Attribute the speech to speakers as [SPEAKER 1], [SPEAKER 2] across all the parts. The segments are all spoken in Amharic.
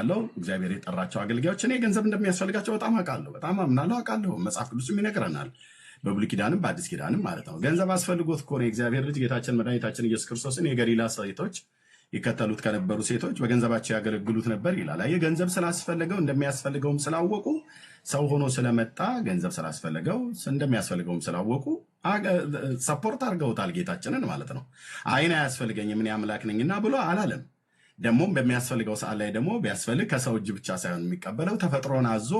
[SPEAKER 1] አውቃለሁ። እግዚአብሔር የጠራቸው አገልጋዮች እኔ ገንዘብ እንደሚያስፈልጋቸው በጣም አውቃለሁ፣ በጣም አምናለሁ፣ አውቃለሁ። መጽሐፍ ቅዱስም ይነግረናል፣ በብሉይ ኪዳንም በአዲስ ኪዳንም ማለት ነው። ገንዘብ አስፈልጎት እኮ ነው የእግዚአብሔር ልጅ ጌታችን መድኃኒታችን ኢየሱስ ክርስቶስን የገሊላ ሴቶች ይከተሉት ከነበሩ ሴቶች በገንዘባቸው ያገለግሉት ነበር ይላል። አየህ፣ ገንዘብ ስላስፈለገው እንደሚያስፈልገውም ስላወቁ ሰው ሆኖ ስለመጣ ገንዘብ ስላስፈለገው እንደሚያስፈልገውም ስላወቁ ሰፖርት አድርገውታል ጌታችንን ማለት ነው። አይን አያስፈልገኝም እኔ አምላክ ነኝና ብሎ አላለም። ደግሞም በሚያስፈልገው ሰዓት ላይ ደግሞ ቢያስፈልግ ከሰው እጅ ብቻ ሳይሆን የሚቀበለው ተፈጥሮን አዞ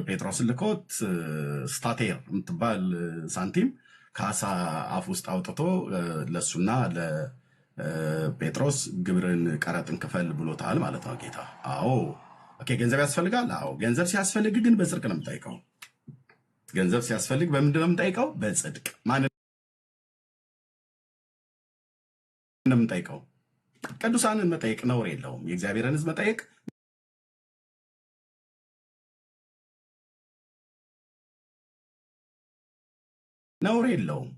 [SPEAKER 1] ጴጥሮስ ልኮት ስታቴር የምትባል ሳንቲም ከአሳ አፍ ውስጥ አውጥቶ ለሱና ለጴጥሮስ ግብርን ቀረጥን ክፈል ብሎታል ማለት ነው ጌታ። አዎ ኦኬ፣ ገንዘብ ያስፈልጋል። አዎ ገንዘብ ሲያስፈልግ ግን በጽድቅ ነው የምጠይቀው። ገንዘብ ሲያስፈልግ በምንድን ነው የምጠይቀው? በጽድቅ። ማንን ነው የምጠይቀው? ቅዱሳንን መጠየቅ ነውር የለውም። የእግዚአብሔርን ሕዝብ መጠየቅ ነውር የለውም።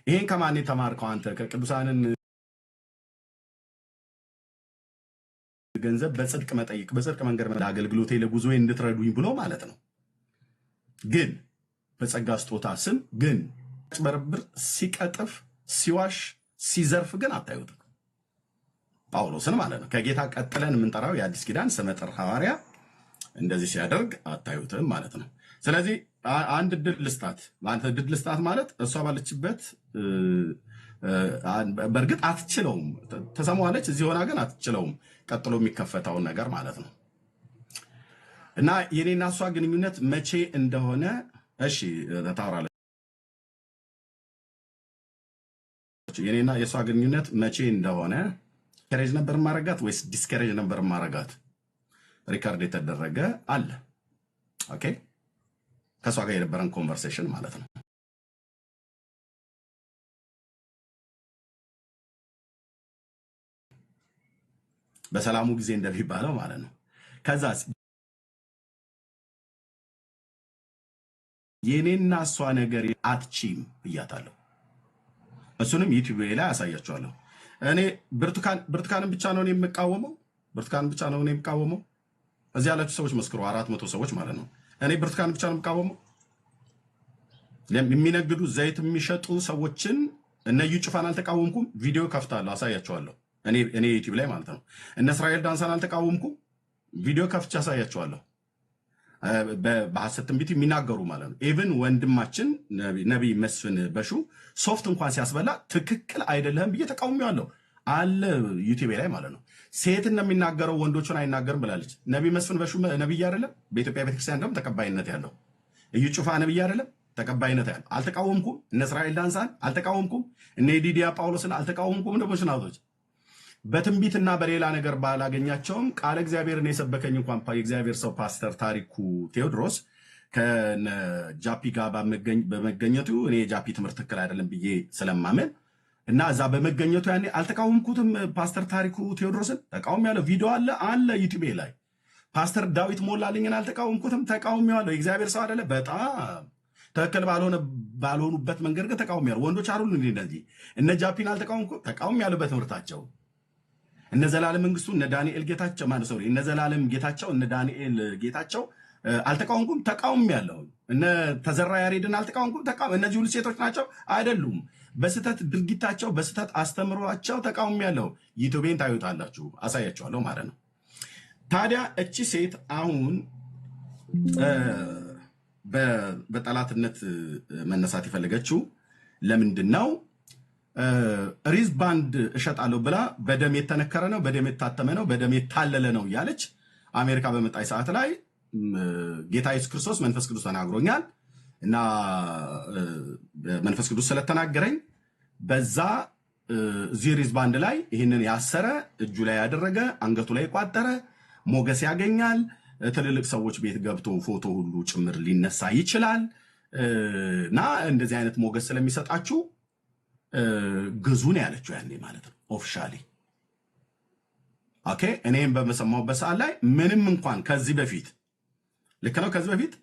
[SPEAKER 1] ይሄን ከማን የተማርከው አንተ? ከቅዱሳንን ገንዘብ በጽድቅ መጠየቅ፣ በጽድቅ መንገድ አገልግሎቴ ለጉዞዬ እንድትረዱኝ ብሎ ማለት ነው። ግን በጸጋ ስጦታ ስም ግን ሲያጭበረብር፣ ሲቀጥፍ፣ ሲዋሽ፣ ሲዘርፍ ግን አታዩትም። ጳውሎስን ማለት ነው። ከጌታ ቀጥለን የምንጠራው የአዲስ ኪዳን ስመጥር ሐዋርያ እንደዚህ ሲያደርግ አታዩትም ማለት ነው። ስለዚህ አንድ ድል ልስጣት ማለት እሷ ባለችበት በእርግጥ አትችለውም፣ ተሰማዋለች። እዚህ ሆና ግን አትችለውም ቀጥሎ የሚከፈተውን ነገር ማለት ነው። እና የኔና እሷ ግንኙነት መቼ እንደሆነ እሺ ታወራለች። የኔና የእሷ ግንኙነት መቼ እንደሆነ ከሬጅ ነበር ማረጋት ወይስ ዲስከሬጅ ነበር ማረጋት? ሪካርድ የተደረገ አለ። ኦኬ፣ ከሷ ጋር የነበረን ኮንቨርሴሽን ማለት ነው። በሰላሙ ጊዜ እንደሚባለው ማለት ነው። ከዛ የኔና እሷ ነገር አትቺም ብያታለሁ። እሱንም ዩቲዩብ ላይ አሳያችኋለሁ። እኔ ብርቱካንን ብቻ ነው የምቃወመው። ብርቱካንን ብቻ ነው የምቃወመው። እዚህ ያላችሁ ሰዎች መስክሩ፣ 400 ሰዎች ማለት ነው። እኔ ብርቱካንን ብቻ ነው የምቃወመው። የሚነግዱ ዘይት የሚሸጡ ሰዎችን እነ እዩ ጭፋን አልተቃወምኩም። ቪዲዮ ከፍታለሁ፣ አሳያችኋለሁ። እኔ ዩቲዩብ ላይ ማለት ነው። እነ እስራኤል ዳንሳን አልተቃወምኩም። ቪዲዮ ከፍቼ አሳያችኋለሁ። በሐሰት ትንቢት የሚናገሩ ማለት ነው። ኢቭን ወንድማችን ነቢይ መስፍን በሹ ሶፍት እንኳን ሲያስበላ ትክክል አይደለም ብዬ ተቃውሜዋለሁ አለ ዩቲዩብ ላይ ማለት ነው። ሴት እንደሚናገረው ወንዶቹን አይናገርም ብላለች። ነቢይ መስፍን በሹ ነቢይ አይደለም? በኢትዮጵያ ቤተክርስቲያን ደግሞ ተቀባይነት ያለው። እዩ ጩፋ ነቢይ አይደለም? ተቀባይነት ያለው። አልተቃወምኩም። እነ እስራኤል ዳንሳን አልተቃወምኩም። እነ ዲዲያ ጳውሎስን አልተቃወምኩም። ደግሞ ሽናቶች በትንቢትና በሌላ ነገር ባላገኛቸውም ቃለ እግዚአብሔርን የሰበከኝ እንኳን የእግዚአብሔር ሰው ፓስተር ታሪኩ ቴዎድሮስ ከጃፒ ጋር በመገኘቱ እኔ የጃፒ ትምህርት ትክክል አይደለም ብዬ ስለማመን እና እዛ በመገኘቱ ያኔ አልተቃወምኩትም። ፓስተር ታሪኩ ቴዎድሮስን ተቃውሞ ያለው ቪዲዮ አለ ዩቲዩብ ላይ። ፓስተር ዳዊት ሞላልኝን አልተቃወምኩትም፣ ተቃውሜዋለሁ። የእግዚአብሔር ሰው አይደለ? በጣም ትክክል ባልሆኑበት መንገድ ግን ተቃውሜያለሁ። ወንዶች አሉ እንደዚህ። እነ ጃፒን አልተቃወምኩም፣ ተቃውሜያለሁ በትምህርታቸው። እነ ዘላለም መንግስቱ፣ እነ ዳንኤል ጌታቸው ማለት ነው። እነ ዘላለም ጌታቸው፣ እነ ዳንኤል ጌታቸው አልተቃወምኩም፣ ተቃውሜያለሁ። እነ ተዘራ ያሬድን አልተቃወምኩም፣ እነዚህ ሁሉ ሴቶች ናቸው አይደሉም? በስተት ድርጊታቸው በስተት አስተምሯቸው ተቃውሜያለሁ። ዩቲዩቤን ታዩታላችሁ፣ አሳያችኋለሁ ማለት ነው። ታዲያ እቺ ሴት አሁን በጠላትነት መነሳት የፈለገችው ለምንድን ነው? ሪዝ ባንድ እሸጣለሁ ብላ በደም የተነከረ ነው፣ በደም የታተመ ነው፣ በደም የታለለ ነው እያለች አሜሪካ በመጣች ሰዓት ላይ ጌታ ኢየሱስ ክርስቶስ መንፈስ ቅዱስ ተናግሮኛል እና መንፈስ ቅዱስ ስለተናገረኝ በዛ እዚህ ሪዝ ባንድ ላይ ይህንን ያሰረ፣ እጁ ላይ ያደረገ፣ አንገቱ ላይ የቋጠረ ሞገስ ያገኛል። ትልልቅ ሰዎች ቤት ገብቶ ፎቶ ሁሉ ጭምር ሊነሳ ይችላል እና እንደዚህ አይነት ሞገስ ስለሚሰጣችሁ ግዙን ያለችው ያኔ ማለት ነው ኦፊሻሊ። ኦኬ፣ እኔም በመሰማሁበት ሰዓት ላይ ምንም እንኳን ከዚህ በፊት ልክ ነው፣ ከዚህ በፊት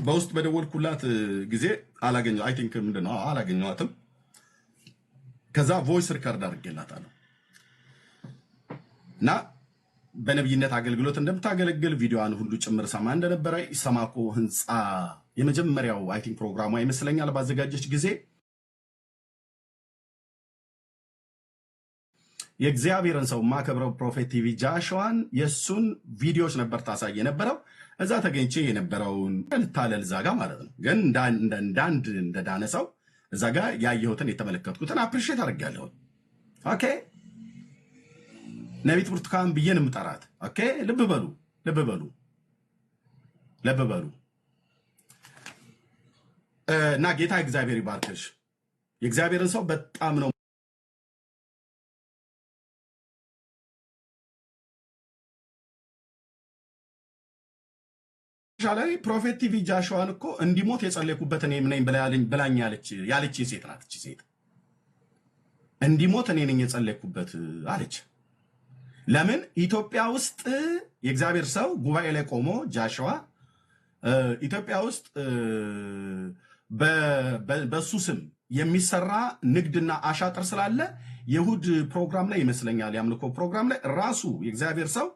[SPEAKER 1] በውስጥ በደወልኩላት ጊዜ አላገኘሁ አይ ቲንክ ምንድነው አላገኘኋትም። ከዛ ቮይስ ሪከርድ አድርጌላታለሁ። እና በነብይነት አገልግሎት እንደምታገለግል ቪዲዮዋን ሁሉ ጭምር ሰማ እንደነበረ ኢሰማኮ ህንፃ የመጀመሪያው አይ ቲንክ ፕሮግራሟ ይመስለኛል ባዘጋጀች ጊዜ የእግዚአብሔርን ሰው ማከብረው ፕሮፌት ቲቪ ጃሽዋን የሱን ቪዲዮዎች ነበር ታሳይ የነበረው። እዛ ተገኝቼ የነበረውን ልታለል ዛጋ ማለት ነው። ግን እንዳንድ እንደዳነ ሰው እዛ ጋር ያየሁትን የተመለከትኩትን አፕሪሼት አድርጌያለሁ። ኦኬ ነቢት ብርቱካን ብዬን ምጠራት። ኦኬ ልብ በሉ ልብ በሉ ልብ በሉ እና ጌታ እግዚአብሔር ይባርክሽ። የእግዚአብሔርን ሰው በጣም ነው ላይ ፕሮፌት ቲቪ ጃሽዋን እኮ እንዲሞት የጸለይኩበት እኔ ነኝ ብላኝ ያለች ሴት ናት። እቺ ሴት እንዲሞት እኔ ነኝ የጸለይኩበት አለች። ለምን ኢትዮጵያ ውስጥ የእግዚአብሔር ሰው ጉባኤ ላይ ቆሞ ጃሽዋ ኢትዮጵያ ውስጥ በሱ ስም የሚሰራ ንግድና አሻጥር ስላለ የእሑድ ፕሮግራም ላይ ይመስለኛል የአምልኮ ፕሮግራም ላይ ራሱ የእግዚአብሔር ሰው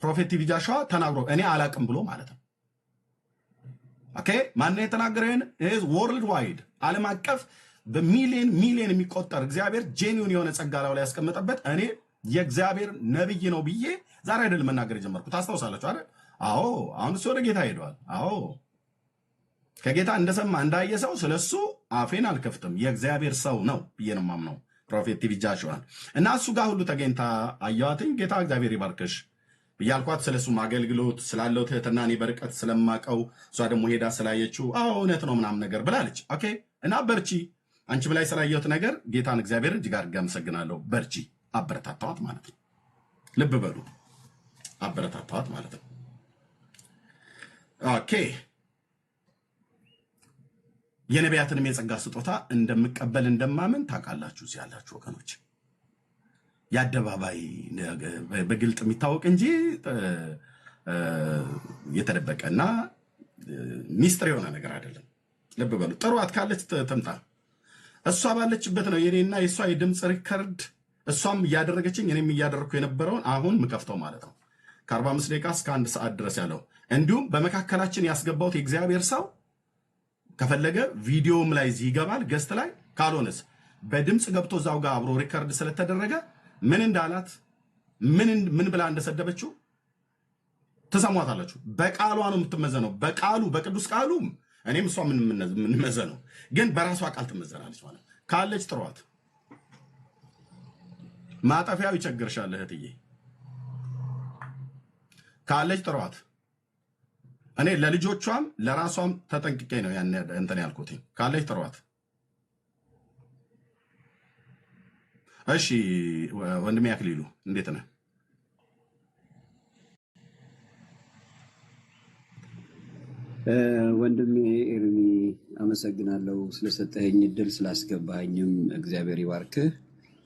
[SPEAKER 1] ፕሮፌት ቲቪ ጃሽዋ ተናግሮ እኔ አላቅም ብሎ ማለት ነው። ኦኬ ማን የተናገረን? ወርልድ ዋይድ ዓለም አቀፍ በሚሊዮን የሚቆጠር እግዚአብሔር ጄኒውን የሆነ ጸጋ ላይ ያስቀመጠበት እኔ የእግዚአብሔር ነብይ ነው ብዬ ዛሬ አይደል መናገር የጀመርኩት። ታስታውሳላችሁ አይደል? አዎ አሁን እሱ ወደ ጌታ ሄዷል። አዎ ከጌታ እንደሰማ እንዳየ ሰው ስለሱ አፌን አልከፍትም። የእግዚአብሔር ሰው ነው ብዬ ነው የማምነው ፕሮፌት ቲቪ ጃሽዋን እና እሱ ጋር ሁሉ ተገኝታ አየዋትኝ። ጌታ እግዚአብሔር ይባርክሽ ብያልኳት ስለሱ አገልግሎት ስላለው ትህትና እኔ በርቀት ስለማቀው እሷ ደግሞ ሄዳ ስላየችው አዎ እውነት ነው ምናምን ነገር ብላለች። ኦኬ እና በርቺ አንቺ ብላይ ስላየሁት ነገር ጌታን እግዚአብሔር እጅግ አድርጌ አመሰግናለሁ። በርቺ አበረታታዋት ማለት ነው። ልብ በሉ አበረታታዋት ማለት ነው። ኦኬ የነቢያትንም የጸጋ ስጦታ እንደምቀበል እንደማምን ታውቃላችሁ ያላችሁ ወገኖች። የአደባባይ በግልጥ የሚታወቅ እንጂ የተደበቀና ሚስጥር የሆነ ነገር አይደለም። ልብ በሉ። ጥሯት ካለች ትምጣ። እሷ ባለችበት ነው የኔና የእሷ የድምፅ ሪከርድ እሷም እያደረገችኝ እኔም እያደረግኩ የነበረውን አሁን ምከፍተው ማለት ነው። ከ45 ደቂቃ እስከ 1 ሰዓት ድረስ ያለው እንዲሁም በመካከላችን ያስገባውት የእግዚአብሔር ሰው ከፈለገ ቪዲዮም ላይ ይገባል ገስት ላይ። ካልሆነስ በድምፅ ገብቶ እዛው ጋር አብሮ ሪከርድ ስለተደረገ ምን እንዳላት ምን ብላ እንደሰደበችው ተሰሟታላችሁ። በቃሏ ነው የምትመዘነው። በቃሉ በቅዱስ ቃሉ እኔም እሷ የምንመዘነው ግን በራሷ ቃል ትመዘናለች ማለት ካለች ጥሯት። ማጠፊያው ይቸግርሻል እህትዬ። ካለች ጥሯት። እኔ ለልጆቿም ለራሷም ተጠንቅቄ ነው ያን እንትን ያልኩት። ካለች ጥሯት። እሺ ወንድሜ አክሊሉ እንዴት ነህ?
[SPEAKER 2] ወንድሜ ኤርሚ አመሰግናለሁ ስለሰጠኸኝ እድል ስላስገባኸኝም እግዚአብሔር ይባርክህ።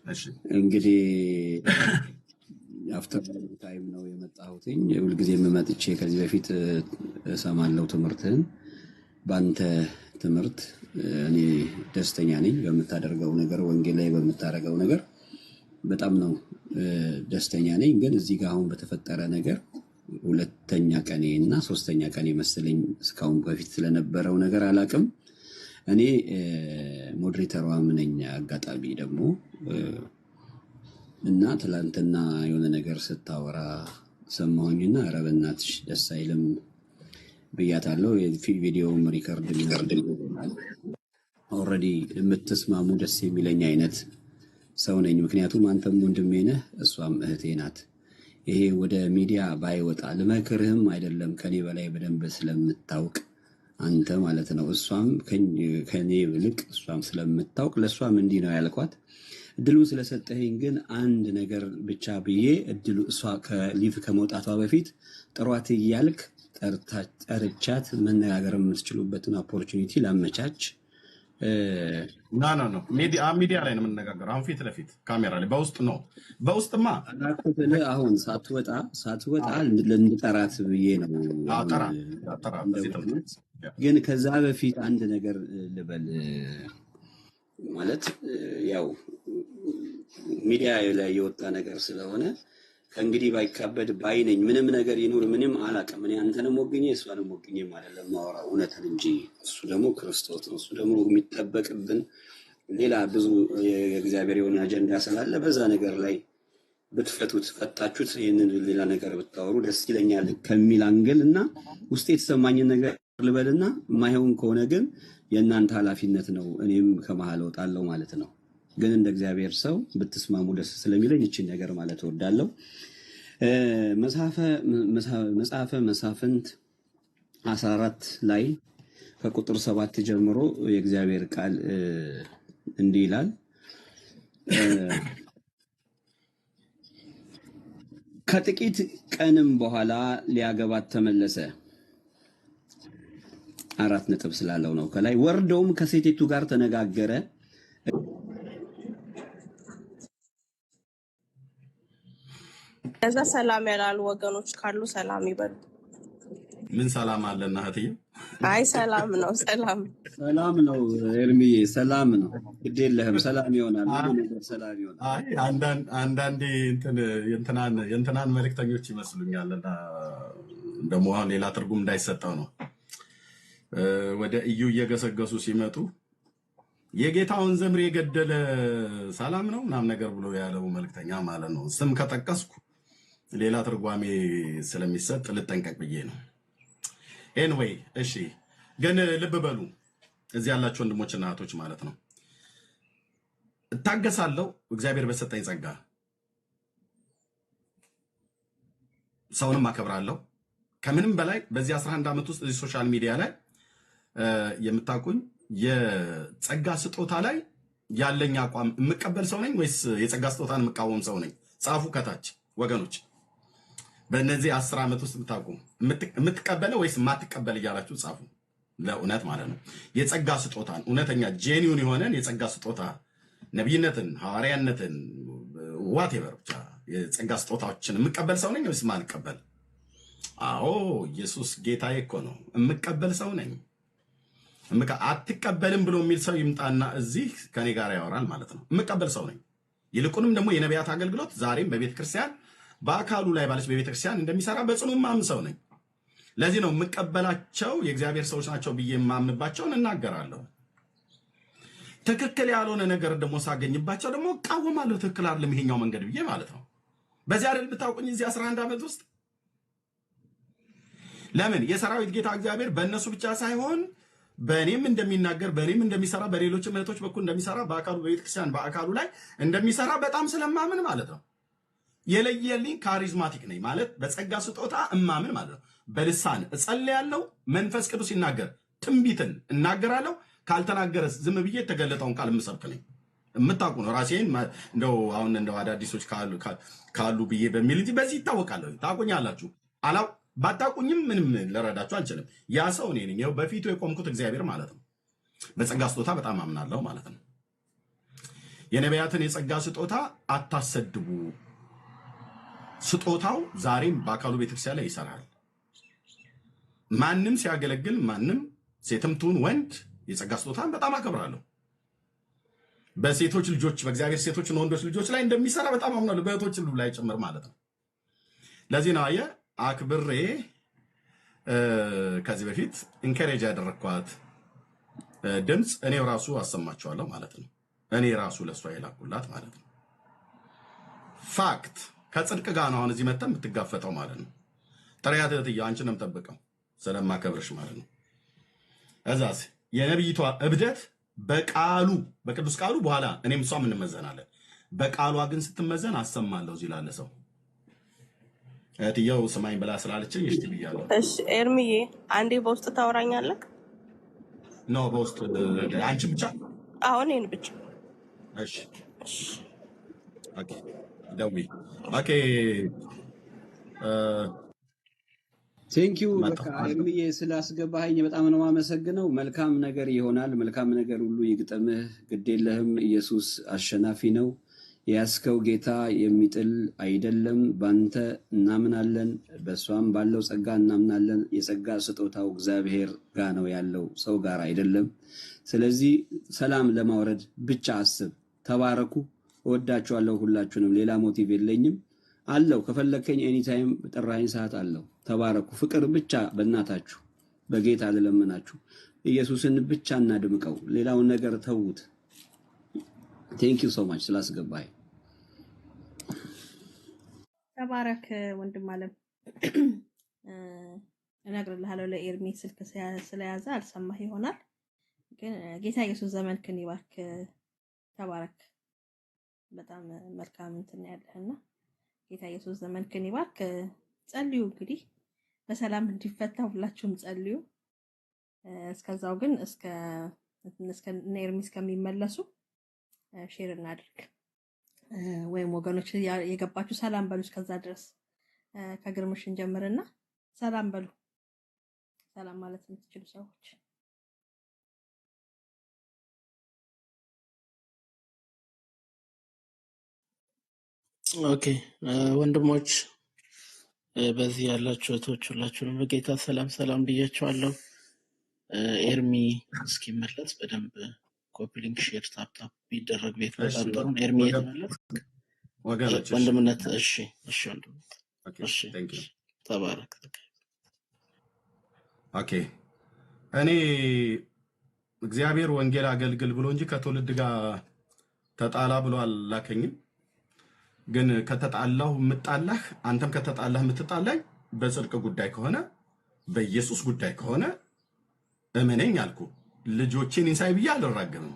[SPEAKER 1] እሺ
[SPEAKER 2] እንግዲህ አፍተር ታይም ነው የመጣሁትኝ። ሁልጊዜም መጥቼ ከዚህ በፊት እሰማለሁ ትምህርትህን። በአንተ ትምህርት እኔ ደስተኛ ነኝ። በምታደርገው ነገር ወንጌል ላይ በምታደርገው ነገር በጣም ነው ደስተኛ ነኝ። ግን እዚህ ጋር አሁን በተፈጠረ ነገር ሁለተኛ ቀኔ እና ሶስተኛ ቀኔ መሰለኝ እስካሁን በፊት ስለነበረው ነገር አላቅም። እኔ ሞዴሬተሯም ነኝ አጋጣሚ ደግሞ እና ትላንትና የሆነ ነገር ስታወራ ሰማሁኝና ኧረ በእናትሽ ደስ አይልም ብያታለሁ። ቪዲዮውም ሪከርድ ኦልሬዲ የምትስማሙ ደስ የሚለኝ አይነት ሰው ነኝ። ምክንያቱም አንተም ወንድሜ ነህ፣ እሷም እህቴ ናት። ይሄ ወደ ሚዲያ ባይወጣ ልመክርህም አይደለም ከኔ በላይ በደንብ ስለምታውቅ አንተ ማለት ነው። እሷም ከኔ ይልቅ እሷም ስለምታውቅ ለእሷም እንዲህ ነው ያልኳት። እድሉን ስለሰጠኸኝ ግን አንድ ነገር ብቻ ብዬ እድሉ እሷ ከሊቭ ከመውጣቷ በፊት ጥሯት እያልክ ጠርቻት መነጋገር የምትችሉበትን ኦፖርቹኒቲ ላመቻች።
[SPEAKER 1] ኖ ሚዲያ ላይ ነው የምንነጋገረው። አሁን ፊት ለፊት ካሜራ ላይ በውስጥ ነው። በውስጥማ
[SPEAKER 2] አሁን ሳትወጣ ልንጠራት ብዬ ነው። ግን ከዛ በፊት አንድ ነገር ልበል። ማለት ያው ሚዲያ ላይ የወጣ ነገር ስለሆነ ከእንግዲህ ባይካበድ ባይነኝ ምንም ነገር ይኑር ምንም አላውቅም። እኔ አንተንም ወግኜ እሷንም ወግኜ አይደለም ማወራው እውነትን እንጂ። እሱ ደግሞ ክርስቶስ ነው። እሱ ደግሞ የሚጠበቅብን ሌላ ብዙ የእግዚአብሔር የሆነ አጀንዳ ስላለ በዛ ነገር ላይ ብትፈቱት ፈታችሁት ይህንን ሌላ ነገር ብታወሩ ደስ ይለኛል ከሚል አንግል እና ውስጥ የተሰማኝን ነገር ልበልና የማይሆን ከሆነ ግን የእናንተ ኃላፊነት ነው። እኔም ከመሀል እወጣለሁ ማለት ነው። ግን እንደ እግዚአብሔር ሰው ብትስማሙ ደስ ስለሚለኝ እቺን ነገር ማለት እወዳለሁ። መጽሐፈ መሳፍንት 14 ላይ ከቁጥር 7 ጀምሮ የእግዚአብሔር ቃል እንዲህ ይላል። ከጥቂት ቀንም በኋላ ሊያገባት ተመለሰ። 4 ነጥብ ስላለው ነው ከላይ። ወርዶም ከሴቲቱ ጋር ተነጋገረ።
[SPEAKER 3] ከዛ ሰላም ያላሉ ወገኖች ካሉ ሰላም ይበሉ።
[SPEAKER 1] ምን ሰላም አለና እህትዬ?
[SPEAKER 3] አይ ሰላም ነው፣
[SPEAKER 2] ሰላም ነው ኤርሚዬ፣ ሰላም ነው። ግድ የለህም፣ ሰላም ይሆናል። ሁሉ ነገር ሰላም ይሆናል።
[SPEAKER 1] አይ አንዳንዴ የእንትናን መልእክተኞች ይመስሉኛልና ደግሞ አሁን ሌላ ትርጉም እንዳይሰጠው ነው። ወደ እዩ እየገሰገሱ ሲመጡ የጌታውን ዘምር የገደለ ሰላም ነው ምናምን ነገር ብሎ ያለው መልእክተኛ ማለት ነው። ስም ከጠቀስኩ ሌላ ትርጓሜ ስለሚሰጥ ልጠንቀቅ ብዬ ነው። ኤንዌይ እሺ፣ ግን ልብ በሉ እዚህ ያላችሁ ወንድሞችና እህቶች ማለት ነው። እታገሳለሁ እግዚአብሔር በሰጠኝ ጸጋ፣ ሰውንም አከብራለሁ። ከምንም በላይ በዚህ 11 ዓመት ውስጥ እዚህ ሶሻል ሚዲያ ላይ የምታውቁኝ የጸጋ ስጦታ ላይ ያለኝ አቋም የምቀበል ሰው ነኝ ወይስ የጸጋ ስጦታን የምቃወም ሰው ነኝ? ጻፉ ከታች ወገኖች። በእነዚህ 10 ዓመት ውስጥ የምትቀበለ ወይስ የማትቀበል እያላችሁ ጻፉ። ለእውነት ማለት ነው። የጸጋ ስጦታን እውነተኛ ጄኒውን የሆነን የጸጋ ስጦታ ነቢይነትን፣ ሐዋርያነትን ዋቴቨር ብቻ የጸጋ ስጦታዎችን የምቀበል ሰው ነኝ ወይስ ማልቀበል? አዎ ኢየሱስ ጌታዬ እኮ ነው። የምቀበል ሰው ነኝ። አትቀበልም ብሎ የሚል ሰው ይምጣና እዚህ ከኔ ጋር ያወራል ማለት ነው። የምቀበል ሰው ነኝ። ይልቁንም ደግሞ የነቢያት አገልግሎት ዛሬም በቤተ ክርስቲያን በአካሉ ላይ ባለች በቤተ ክርስቲያን እንደሚሰራ በጽኑ ማምን ሰው ነኝ። ለዚህ ነው የምቀበላቸው የእግዚአብሔር ሰዎች ናቸው ብዬ የማምንባቸውን እናገራለሁ። ትክክል ያልሆነ ነገር ደግሞ ሳገኝባቸው ደግሞ እቃወማለሁ። ትክክል አይደለም ይሄኛው መንገድ ብዬ ማለት ነው። በዚህ አይደል ብታውቁኝ እዚህ 11 ዓመት ውስጥ ለምን የሰራዊት ጌታ እግዚአብሔር በእነሱ ብቻ ሳይሆን በእኔም እንደሚናገር በእኔም እንደሚሰራ በሌሎች እህቶች በኩል እንደሚሰራ በአካሉ በቤተክርስቲያን በአካሉ ላይ እንደሚሰራ በጣም ስለማምን ማለት ነው። የለየልኝ ካሪዝማቲክ ነኝ ማለት በጸጋ ስጦታ እማምን ማለት ነው። በልሳን እጸልያለሁ። መንፈስ ቅዱስ ሲናገር ትንቢትን እናገራለሁ። ካልተናገረ ዝም ብዬ የተገለጠውን ቃል የምሰብክ ነኝ። የምታውቁ ነው። ራሴን እንደው አሁን እንደው አዳዲሶች ካሉ ብዬ በሚል እንጂ በዚህ ይታወቃለሁ። ታውቁኛላችሁ። ባታውቁኝም ምንም ልረዳችሁ አልችልም። ያ ሰው እኔ ነኝ። ይኸው በፊቱ የቆምኩት እግዚአብሔር ማለት ነው። በጸጋ ስጦታ በጣም አምናለሁ ማለት ነው። የነቢያትን የጸጋ ስጦታ አታሰድቡ። ስጦታው ዛሬም በአካሉ ቤተክርስቲያን ላይ ይሰራል። ማንም ሲያገለግል ማንም ሴትም ትሁን ወንድ የጸጋ ስጦታን በጣም አከብራለሁ። በሴቶች ልጆች በእግዚአብሔር ሴቶችና ወንዶች ልጆች ላይ እንደሚሰራ በጣም አምናለሁ። በእህቶች ሁሉ ላይ ጭምር ማለት ነው። ለዚህ ነው አየህ አክብሬ ከዚህ በፊት ኢንከሬጅ ያደረግኳት ድምፅ እኔው ራሱ አሰማቸዋለሁ ማለት ነው። እኔ ራሱ ለእሷ የላኩላት ማለት ነው። ፋክት ከጽድቅ ጋር ነው አሁን እዚህ መተህ የምትጋፈጠው ማለት ነው። ጥሪያት እህትዬ አንቺን ነው የምጠብቀው ስለማከብርሽ ማለት ነው። እዛስ የነቢይቷ እብደት በቃሉ በቅዱስ ቃሉ በኋላ እኔም እሷም እንመዘናለን። በቃሏ ግን ስትመዘን አሰማለሁ እዚህ ላለ ሰው እህትየው ስማኝ ብላ ስላለችኝ እሺ ብያለሁ።
[SPEAKER 3] እሺ ኤርሚዬ አንዴ በውስጥ ታወራኛለህ?
[SPEAKER 1] ነው በውስጥ አንቺ ብቻ?
[SPEAKER 3] አሁን እኔን ብቻ።
[SPEAKER 1] እሺ ኦኬ ደውይ። ኦኬ
[SPEAKER 2] ቴንኪዩ በቃ ኤርሚዬ ስላስገባኸኝ በጣም ነው የማመሰግነው። መልካም ነገር ይሆናል። መልካም ነገር ሁሉ ይግጠምህ። ግድ የለህም። ኢየሱስ አሸናፊ ነው። የያዝከው ጌታ የሚጥል አይደለም። ባንተ እናምናለን፣ በእሷም ባለው ጸጋ እናምናለን። የጸጋ ስጦታው እግዚአብሔር ጋር ነው ያለው፣ ሰው ጋር አይደለም። ስለዚህ ሰላም ለማውረድ ብቻ አስብ። ተባረኩ። እወዳችኋለሁ ሁላችሁንም። ሌላ ሞቲቭ የለኝም። አለው። ከፈለከኝ ኤኒ ታይም ጠራኝ ሰዓት አለው። ተባረኩ። ፍቅር ብቻ በእናታችሁ በጌታ ልለምናችሁ፣ ኢየሱስን ብቻ እናድምቀው። ሌላውን ነገር ተዉት። ቴንክ ዩ ሶ ማች ስላስገባኝ።
[SPEAKER 3] ተባረክ ወንድም አለም። እነግርልሃለሁ ለኤርሚ ስልክ ስለያዘ አልሰማህ ይሆናል፣ ግን ጌታ ኢየሱስ ዘመንክን ይባርክ። ተባረክ። በጣም መልካም እንትን ያለህና ጌታ ኢየሱስ ዘመንክን ይባርክ። ጸልዩ እንግዲህ በሰላም እንዲፈታ ሁላችሁም ጸልዩ። እስከዛው ግን እስከ ኤርሚ እስከሚመለሱ ሼር እናድርግ፣ ወይም ወገኖች የገባችሁ ሰላም በሉ። እስከዛ ድረስ ከግርምሽን ጀምርና ሰላም በሉ። ሰላም ማለት የምትችሉ ሰዎች
[SPEAKER 4] ኦኬ። ወንድሞች በዚህ ያላችሁ እህቶች ሁላችሁንም በጌታ ሰላም ብያችኋለሁ። ኤርሚ እስኪመለስ በደንብ ኮፒ ሊንክ ሼር ታፕ ቢደረግ ቤት በጣም ጥሩ ነው። ኤርሚ የተመለስ ወንድምነት። እሺ ወንድምነት። እሺ ተባረክ።
[SPEAKER 1] ኦኬ እኔ እግዚአብሔር ወንጌል አገልግል ብሎ እንጂ ከትውልድ ጋር ተጣላ ብሎ አላከኝም። ግን ከተጣላሁ የምጣላህ አንተም ከተጣላህ የምትጣላኝ በጽድቅ ጉዳይ ከሆነ በኢየሱስ ጉዳይ ከሆነ እመነኝ አልኩ። ልጆቼን ኢንሳይ ብዬ አልራገምም።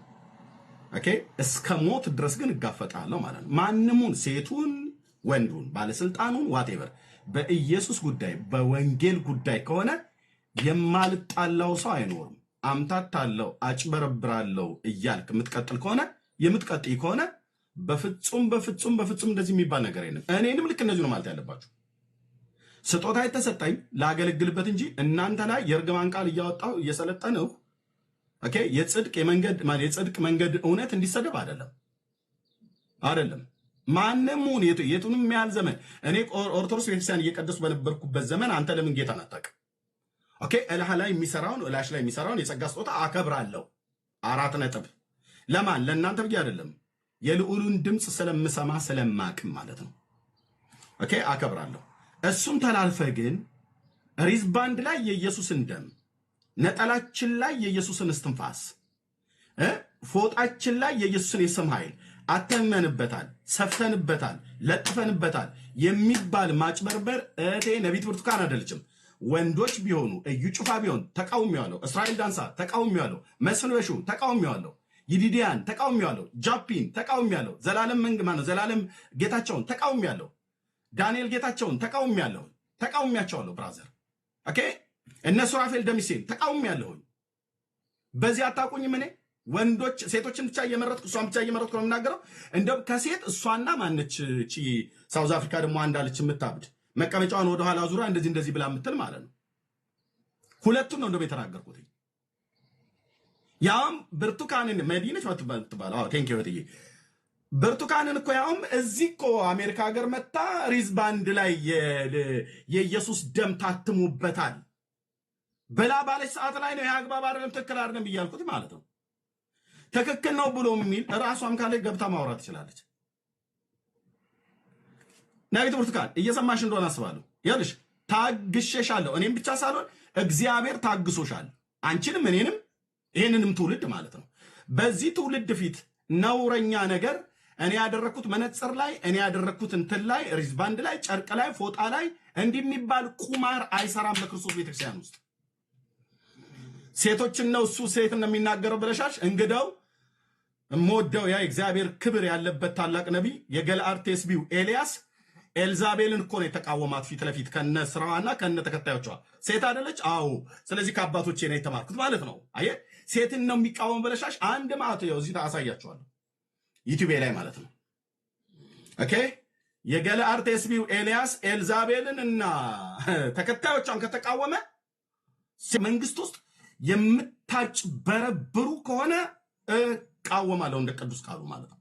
[SPEAKER 1] ኦኬ እስከ ሞት ድረስ ግን እጋፈጣለሁ ማለት ነው። ማንሙን፣ ሴቱን፣ ወንዱን፣ ባለስልጣኑን ዋቴቨር በኢየሱስ ጉዳይ በወንጌል ጉዳይ ከሆነ የማልጣላው ሰው አይኖርም። አምታታለሁ፣ አጭበረብራለሁ እያልክ የምትቀጥል ከሆነ የምትቀጥይ ከሆነ በፍጹም እንደዚህ የሚባል ነገር የለም። እኔንም ልክ እንደዚህ ነው ማለት ያለባችሁ። ስጦታ የተሰጠኝ ላገለግልበት እንጂ እናንተ ላይ የእርግማን ቃል እያወጣሁ እየሰለጠንሁ ኦኬ የጽድቅ መንገድ እውነት እንዲሰደብ አይደለም። ማንሙን የቱንም ያህል ዘመን እኔ ኦርቶዶክስ ቤተክርስቲያን እየቀደሱ በነበርኩበት ዘመን አንተ ለምን ጌታን አታውቅም? ኦኬ እላህ ላይ የሚሰራውን የጸጋ ስጦታ አከብራለሁ። 4 ነጥብ። ለማን? ለእናንተ ብዬ አይደለም። የልዑሉን ድምፅ ስለምሰማ ስለማቅም ማለት ነው። ኦኬ አከብራለሁ። እሱም ተላልፈ ግን ሪዝባንድ ላይ የኢየሱስን ደም፣ ነጠላችን ላይ የኢየሱስን እስትንፋስ፣ ፎጣችን ላይ የኢየሱስን የስም ኃይል አተመንበታል፣ ሰፍተንበታል፣ ለጥፈንበታል የሚባል ማጭበርበር እቴ ነቢት ብርቱካን አይደለችም። ወንዶች ቢሆኑ እዩ ጩፋ ቢሆን ተቃውሜዋለሁ። እስራኤል ዳንሳ ተቃውሜዋለሁ። መስፍን በሹ ተቃውሜዋለሁ። ይዲዲያን ተቃውሜዋለሁ። ጃፒን ተቃውሜዋለሁ። ዘላለም ጌታቸውን ተቃውሜዋለሁ። ዳንኤል ጌታቸውን ተቃውሜያቸዋለሁ። ብራዘር ኦኬ እነ ሱራፌል ደሚሴን ተቃውሜያለሁ። በዚህ አታውቁኝም። እኔ ወንዶች ሴቶችን ብቻ እየመረጥኩ እሷን ብቻ እየመረጥኩ ነው የምናገረው። እንደውም ከሴት እሷና ማነች እቺ ሳውዝ አፍሪካ ደግሞ አንዳለች የምታብድ መቀመጫዋን ወደኋላ ዙራ እንደዚህ ብላ የምትል ማለት ነው። ሁለቱን ነው እንደውም የተናገርኩት። ያም ብርቱካንን መዲነች ምትባለው ቴንክ ዩ ወጥዬ ብርቱካንን እኮ ያውም እዚህ እኮ አሜሪካ ሀገር መታ ሪዝባንድ ላይ የኢየሱስ ደም ታትሙበታል በላ ባለች ሰዓት ላይ ነው የአግባብ አይደለም ትክክል አይደለም እያልኩት ማለት ነው። ትክክል ነው ብሎ የሚል ራሷም ካለ ገብታ ማውራት ትችላለች። ነቢት ብርቱካን እየሰማሽ እንደሆነ አስባለሁ። ይኸውልሽ ታግሼሻለሁ። እኔም ብቻ ሳልሆን እግዚአብሔር ታግሶሻል፣ አንቺንም እኔንም ይህንንም ትውልድ ማለት ነው። በዚህ ትውልድ ፊት ነውረኛ ነገር እኔ ያደረግኩት መነጽር ላይ እኔ ያደረግኩት እንትን ላይ ሪዝባንድ ላይ ጨርቅ ላይ ፎጣ ላይ እንዲህ የሚባል ቁማር አይሰራም በክርስቶስ ቤተክርስቲያን ውስጥ። ሴቶችን ነው እሱ ሴት ነው የሚናገረው ብለሻሽ። እንግዳው እምወደው ያ እግዚአብሔር ክብር ያለበት ታላቅ ነቢይ የገልአድ ቴስቢው ኤልያስ ኤልዛቤልን እኮ ነው የተቃወማት ፊት ለፊት ከነ ስራዋና ከነ ተከታዮቿ። ሴት አይደለች? አዎ። ስለዚህ ከአባቶቼ ነው የተማርኩት ማለት ነው። አየ ሴትን ነው የሚቃወም ብለሻሽ አንድ ማለት ነው። እዚህ ታሳያቸዋለሁ ዩቲዩብ ላይ ማለት ነው። ኦኬ የገልአድ ቴስቢው ኤልያስ ኤልዛቤልን እና ተከታዮቿን ከተቃወመ መንግስት ውስጥ የምታጭበረብሩ ከሆነ እቃወማለሁ እንደ ቅዱስ ቃሉ ማለት ነው።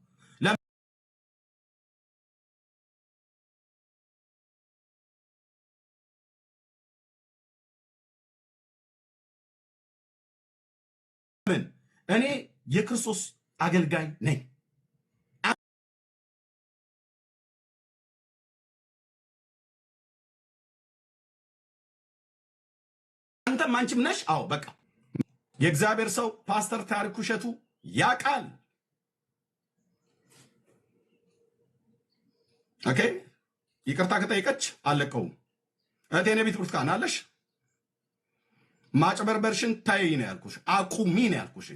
[SPEAKER 1] እኔ የክርስቶስ አገልጋይ ነኝ። አንተም አንቺም ነሽ። አዎ በቃ የእግዚአብሔር ሰው ፓስተር ታሪኩ እሸቱ ያቃል። ኦኬ ይቅርታ ከጠየቀች አለቀውም። እህቴ ነቢት ብርቱካን አለሽ ማጭበርበርሽን ታይ ነው ያልኩሽ፣ አቁሚ ነው ያልኩሽ።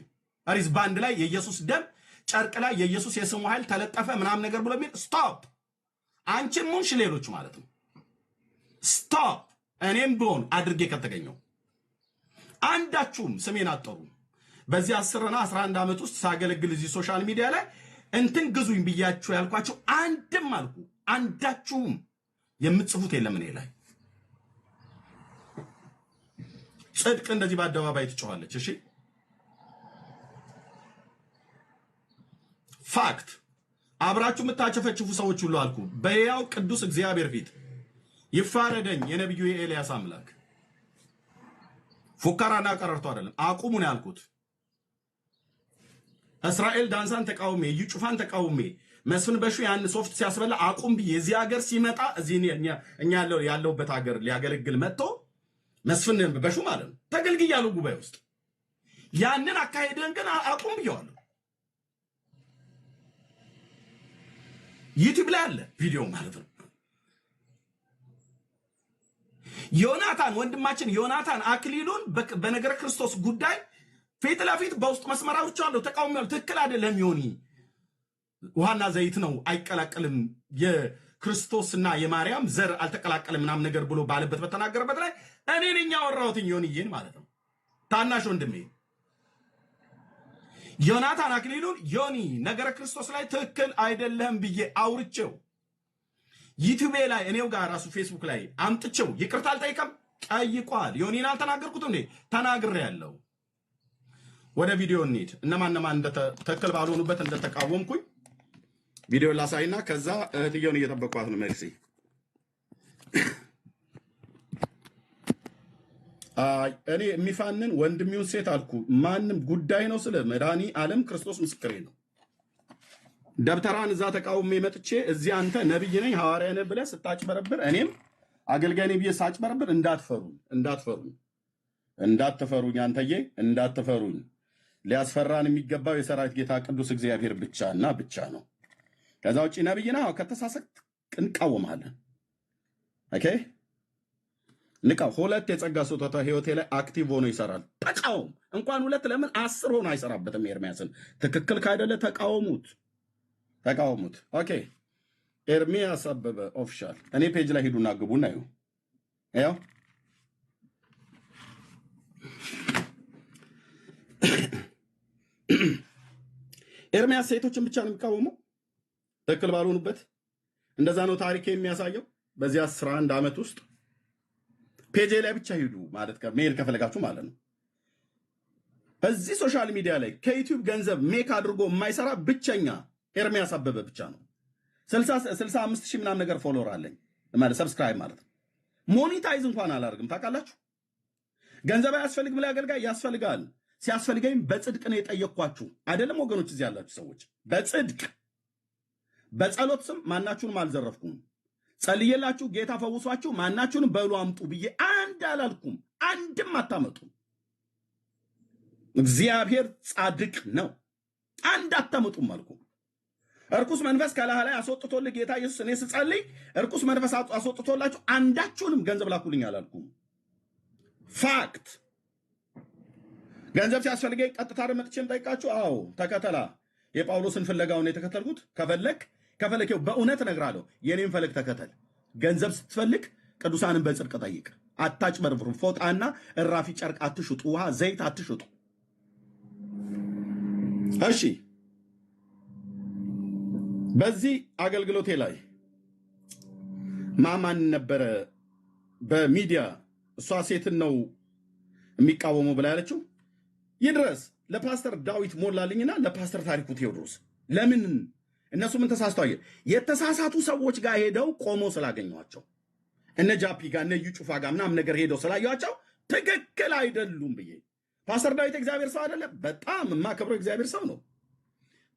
[SPEAKER 1] አሪስ ባንድ ላይ የኢየሱስ ደም ጨርቅ ላይ የኢየሱስ የስሙ ኃይል ተለጠፈ ምናምን ነገር ብሎ የሚል ስቶፕ። አንቺም ሙንሽ ሌሎች ማለት ነው ስቶፕ። እኔም ብሆን አድርጌ ከተገኘው አንዳችሁም ስሜን አጠሩ። በዚህ 10 እና 11 ዓመት ውስጥ ሳገለግል እዚህ ሶሻል ሚዲያ ላይ እንትን ግዙኝ ብያችሁ ያልኳቸው አንድም አልኩ አንዳችሁም የምትጽፉት የለም እኔ ላይ። ጽድቅ እንደዚህ በአደባባይ ትጮኻለች። እሺ ፋክት አብራችሁ የምታጨፈጭፉ ሰዎች ሁሉ አልኩ በሕያው ቅዱስ እግዚአብሔር ፊት ይፋረደኝ የነቢዩ የኤልያስ አምላክ። ፉከራና ቀረርቶ አይደለም፣ አቁሙ ነው ያልኩት። እስራኤል ዳንሳን ተቃውሜ እዩ ጩፋን ተቃውሜ መስፍን በሹ ያን ሶፍት ሲያስበላ አቁም ብዬ እዚህ ሀገር ሲመጣ እዚህ እኛ ያለውበት ሀገር ሊያገለግል መጥቶ መስፍን በሹ ማለት ነው ተገልግያለሁ ጉባኤ ውስጥ። ያንን አካሄደን ግን አቁም ብየዋለሁ። ዩቲዩብ ላይ አለ ቪዲዮ ማለት ነው። ዮናታን ወንድማችን ዮናታን አክሊሉን በነገረ ክርስቶስ ጉዳይ ፊት ለፊት በውስጥ መስመራዎች አለው ተቃውሟል። ትክክል አይደለም። ዮኒ ውሃና ዘይት ነው አይቀላቀልም፣ የክርስቶስና የማርያም ዘር አልተቀላቀለም ምናምን ነገር ብሎ ባለበት በተናገረበት ላይ እኔ ነኝ ያወራሁት ዮኒዬን ማለት ነው። ታናሽ ወንድሜ ዮናታን አክሊሉን ዮኒ ነገረ ክርስቶስ ላይ ትክክል አይደለም ብዬ አውርቼው ዩቲዩብ ላይ እኔው ጋር ራሱ ፌስቡክ ላይ አምጥቼው ይቅርታ አልጠይቀም ጠይቋል። ዮኒን አልተናገርኩትም እንዴ? ተናግሬያለሁ። ወደ ቪዲዮ እንሂድ። እነማን ትክክል ባልሆኑበት እንደተቃወምኩኝ ቪዲዮ ላሳይና ከዛ እህትየውን እየጠበቅኳት ነው። መርሲ እኔ የሚፋንን ወንድሚውን ሴት አልኩ ማንም ጉዳይ ነው ስለ መድኃኒ ዓለም ክርስቶስ ምስክሬ ነው። ደብተራን እዛ ተቃውሜ መጥቼ እዚህ አንተ ነብይ ነኝ ሐዋርያ ነህ ብለህ ስታጭበረብር እኔም አገልጋይ ነኝ ብዬ ሳጭበረብር እንዳትፈሩኝ አንተዬ እንዳትፈሩኝ። ሊያስፈራን የሚገባው የሰራዊት ጌታ ቅዱስ እግዚአብሔር ብቻና ብቻ ነው። ከዛ ውጭ ነብይና ከተሳሰቅ እንቃወማለን። ኦኬ ንቃው። ሁለት የጸጋ ስጦታ ህይወቴ ላይ አክቲቭ ሆኖ ይሰራል። ተቃውም። እንኳን ሁለት ለምን 10 ሆኖ አይሰራበትም? ኤርሚያስን ትክክል ካይደለ ተቃውሙት። ኦኬ ኤርሚያስ አበበ ኦፊሻል እኔ ፔጅ ላይ ሂዱና ግቡና ያው ኤርሚያስ ሴቶችን ብቻ ነው የሚቃወመው ትክክል ባልሆኑበት። እንደዛ ነው ታሪክ የሚያሳየው። በዚህ 11 ዓመት ውስጥ ፔጅ ላይ ብቻ ሂዱ ማለት ከሜል ከፈለጋችሁ ማለት ነው። በዚህ ሶሻል ሚዲያ ላይ ከዩቲዩብ ገንዘብ ሜክ አድርጎ የማይሰራ ብቸኛ ኤርሚያስ አበበ ብቻ ነው። 65,000 ምናምን ነገር ፎሎወር አለኝ ማለት ሰብስክራይብ ማለት ነው። ሞኒታይዝ እንኳን አላደርግም። ታውቃላችሁ ገንዘብ አያስፈልግ ብላ አገልጋይ ያስፈልጋል። ሲያስፈልገኝ በጽድቅ ነው የጠየቅኳችሁ አይደለም ወገኖች፣ እዚህ ያላችሁ ሰዎች በጽድቅ በጸሎት ስም ማናችሁንም አልዘረፍኩም። ጸልየላችሁ ጌታ ፈውሷችሁ ማናችሁንም በሉ አምጡ ብዬ አንድ አላልኩም። አንድም አታመጡም። እግዚአብሔር ጻድቅ ነው። አንድ አታመጡም አልኩ። እርኩስ መንፈስ ከላህ ላይ አስወጥቶልህ ጌታ ኢየሱስ እኔ ስጸልይ እርኩስ መንፈስ አስወጥቶላችሁ አንዳችሁንም ገንዘብ ላኩልኝ አላልኩም። ፋክት ገንዘብ ሲያስፈልገኝ ቀጥታ መጥቼም ጠይቃችሁ አዎ ተከተላ የጳውሎስን ፍለጋውን የተከተልኩት ከፈለከው በእውነት እነግራለሁ። የኔን ፈለግ ተከተል። ገንዘብ ስትፈልግ ቅዱሳንን በጽድቅ ጠይቅ። አታጭበርብሩ። ፎጣና እራፊ ጨርቅ አትሽጡ። ውሃ ዘይት አትሽጡ። እሺ በዚህ አገልግሎቴ ላይ ማማን ነበረ በሚዲያ እሷ ሴትን ነው የሚቃወመው ብላ ያለችው ይድረስ ለፓስተር ዳዊት ሞላልኝና ለፓስተር ታሪኩ ቴዎድሮስ። ለምን እነሱ ምን ተሳስተዋል? የተሳሳቱ ሰዎች ጋር ሄደው ቆሞ ስላገኟቸው እነ ጃፒ ጋር እነ እዩ ጩፋ ጋር ምናምን ነገር ሄደው ስላዩዋቸው ትክክል አይደሉም ብዬ። ፓስተር ዳዊት እግዚአብሔር ሰው አይደለም? በጣም የማከብረው እግዚአብሔር ሰው ነው።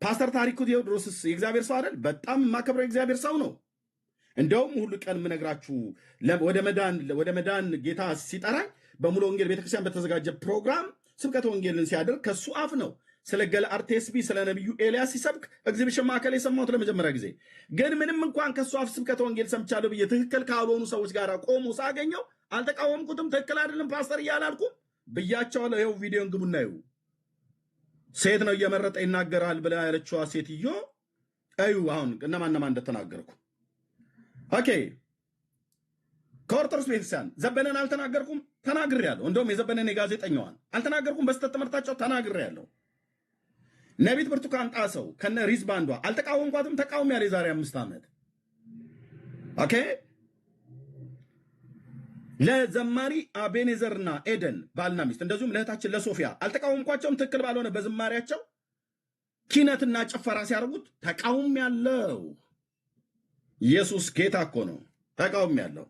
[SPEAKER 1] ፓስተር ታሪኩ ቴዎድሮስስ የእግዚአብሔር ሰው አይደል? በጣም የማከብረው እግዚአብሔር ሰው ነው። እንደውም ሁሉ ቀን የምነግራችሁ ወደ መዳን ጌታ ሲጠራኝ በሙሉ ወንጌል ቤተክርስቲያን በተዘጋጀ ፕሮግራም ስብከተ ወንጌልን ሲያደርግ ከሱ አፍ ነው ስለ ገለዓድ ቴስቢ ስለ ነቢዩ ኤልያስ ሲሰብክ ኤግዚቢሽን ማዕከል የሰማሁት ለመጀመሪያ ጊዜ። ግን ምንም እንኳን ከሱ አፍ ስብከተ ወንጌል ሰምቻለሁ ብዬ ትክክል ካልሆኑ ሰዎች ጋር ቆሞ ሳገኘው አልተቃወምኩትም። ትክክል አይደለም ፓስተር እያላልኩም ብያቸዋለሁ። ይኸው ቪዲዮን ግቡና ይሁ ሴት ነው እየመረጠ ይናገራል ብላ ያለችዋ ሴትዮ እዩ። አሁን እነማን እንደተናገርኩ ኦኬ። ከኦርቶዶክስ ቤተክርስቲያን ዘበነን አልተናገርኩም፣ ተናግሬያለሁ። እንደውም የዘበነን የጋዜጠኛዋን አልተናገርኩም፣ በስተት ትምህርታቸው ተናግሬያለሁ። ነቢት ብርቱካን ጣሰው ከነ ሪዝ ባንዷ አልተቃወምኳትም፣ ተቃውሜያለሁ የዛሬ 5 ዓመት። ኦኬ ለዘማሪ አቤኔዘርና ኤደን ባልና ሚስት እንደዚሁም ለእህታችን ለሶፊያ አልተቃወምኳቸውም። ትክክል ባልሆነ በዝማሪያቸው ኪነትና ጭፈራ ሲያደርጉት ተቃውሜያለሁ። ኢየሱስ ጌታ እኮ ነው። ተቃውሜያለሁ።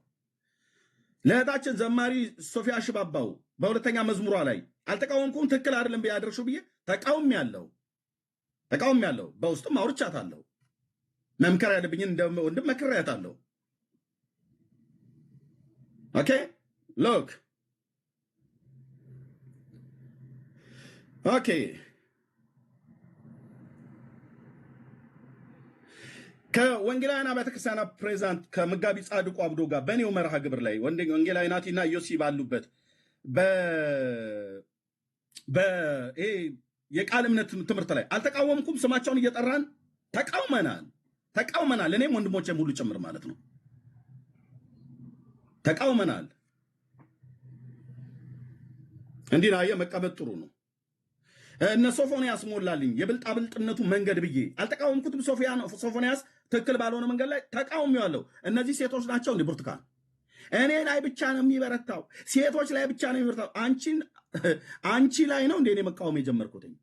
[SPEAKER 1] ለእህታችን ዘማሪ ሶፊያ ሽባባው በሁለተኛ መዝሙሯ ላይ አልተቃወምኩም፣ ትክክል አይደለም ቢያደርሹ ብዬ ተቃውሜያለሁ። በውስጥም አውርቻታለሁ። መምከር ያለብኝን ወንድም መክሬያታለሁ። ኦኬ ሎክ ኦኬ ከወንጌላውያን አብያተ ክርስቲያናት ፕሬዚዳንት ከመጋቢ ጻድቁ አብዶ ጋር በኔው መርሃ ግብር ላይ ወንጌላዊ ናቲና ዮሲ ባሉበት ይሄ የቃል እምነት ትምህርት ላይ አልተቃወምኩም። ስማቸውን እየጠራን ተቃውመናል። እኔም ወንድሞቼም ሁሉ ጭምር ማለት ነው ተቃውመናል። እንዲህ ነው መቀበጥ ጥሩ ነው። እነ ሶፎንያስ ሞላልኝ የብልጣብልጥነቱ መንገድ ብዬ አልተቃወምኩትም። ሶፎንያስ ትክክል ባልሆነ መንገድ ላይ ተቃውሜዋለሁ። እነዚህ ሴቶች ናቸው እንደ ብርቱካን እኔ ላይ ብቻ ነው የሚበረታው፣ ሴቶች ላይ ብቻ ነው የሚበረታው። አንቺ ላይ ነው እንደ እኔ መቃወም የጀመርኩትኝ።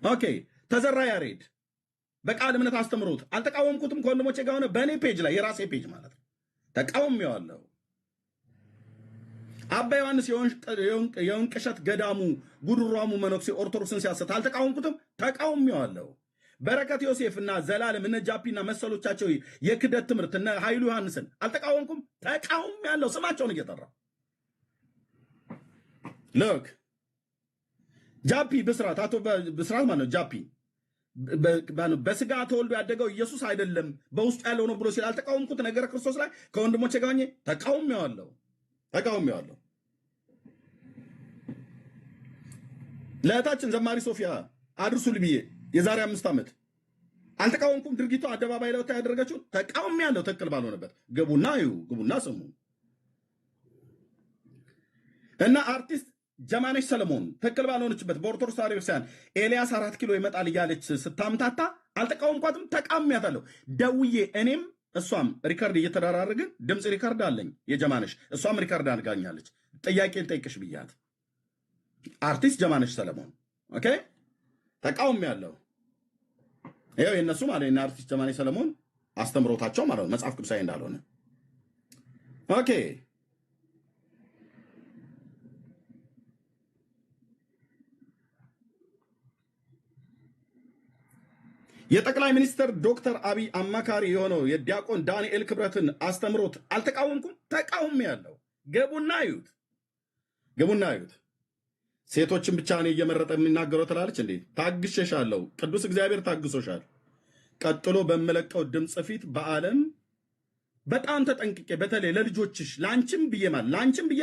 [SPEAKER 1] ኦኬ ተዘራ ያሬድ በቃል እምነት አስተምሮት አልተቃወምኩትም። ከወንድሞቼ ጋር ሆነ በእኔ ፔጅ ላይ የራሴ ፔጅ ማለት ነው ተቃውሜዋለሁ። አባ ዮሐንስ የወንቅሸት ገዳሙ ጉድሯሙ መነኩሴ ኦርቶዶክስን ሲያሰት አልተቃወምኩትም፣ ተቃውሜዋለሁ። በረከት ዮሴፍና ዘላለም እነ ጃፒና መሰሎቻቸው የክደት ትምህርት እነ ኃይሉ ዮሐንስን አልተቃወምኩም፣ ተቃውሜያለሁ። ስማቸውን እየጠራ ሎክ ጃፒ ብስራት አቶ ብስራት ማለት ነው ጃፒ በስጋ ተወልዶ ያደገው ኢየሱስ አይደለም በውስጡ ያለው ነው ብሎ ሲል አልተቃወምኩት። ነገረ ክርስቶስ ላይ ከወንድሞቼ ጋር ሆኜ ተቃውሜዋለሁ። ለእህታችን ዘማሪ ሶፊያ አድርሱልኝ ብዬ የዛሬ 5 ዓመት አልተቃወምኩም። ድርጊቱ አደባባይ ላይ ያደረገችው ተቃውሜያለሁ። ትክክል ባልሆነበት ግቡና ስሙ። እና አርቲስት ጀማነሽ ሰለሞን ትክክል ባልሆነችበት በኦርቶዶክስ ተዋሕዶ ቤተክርስቲያን ኤልያስ 4 ኪሎ ይመጣል እያለች ስታምታታ አልተቃወምኳትም፣ ተቃውሜያታለሁ። ደውዬ እኔም እሷም ሪከርድ እየተደራረግን ድምፅ ሪከርድ አለኝ የጀማነሽ፣ እሷም ሪከርድ አድርጋኛለች። ጥያቄ ልጠይቅሽ ብያት አርቲስት ጀማነሽ ሰለሞን ኦኬ ተቃውሜያለሁ። ይኸው የእነሱ ማለት ነው አርቲስት ጀማነሽ ሰለሞን አስተምሮታቸው ማለት ነው መጽሐፍ ቅዱሳዊ እንዳልሆነ ኦኬ። የጠቅላይ ሚኒስትር ዶክተር አብይ አማካሪ የሆነው የዲያቆን ዳንኤል ክብረትን አስተምሮት አልተቃወምኩም፣ ተቃውሜያለሁ። ገቡና እዩት። ሴቶችን ብቻ ነው እየመረጠ የሚናገረው ትላለች እንዴ? ታግሼሻለሁ። ቅዱስ እግዚአብሔር ታግሶሻል። ቀጥሎ በመለቀው ድምፅ ፊት በዓለም በጣም ተጠንቅቄ በተለይ ለልጆችሽ ለአንቺም ብዬ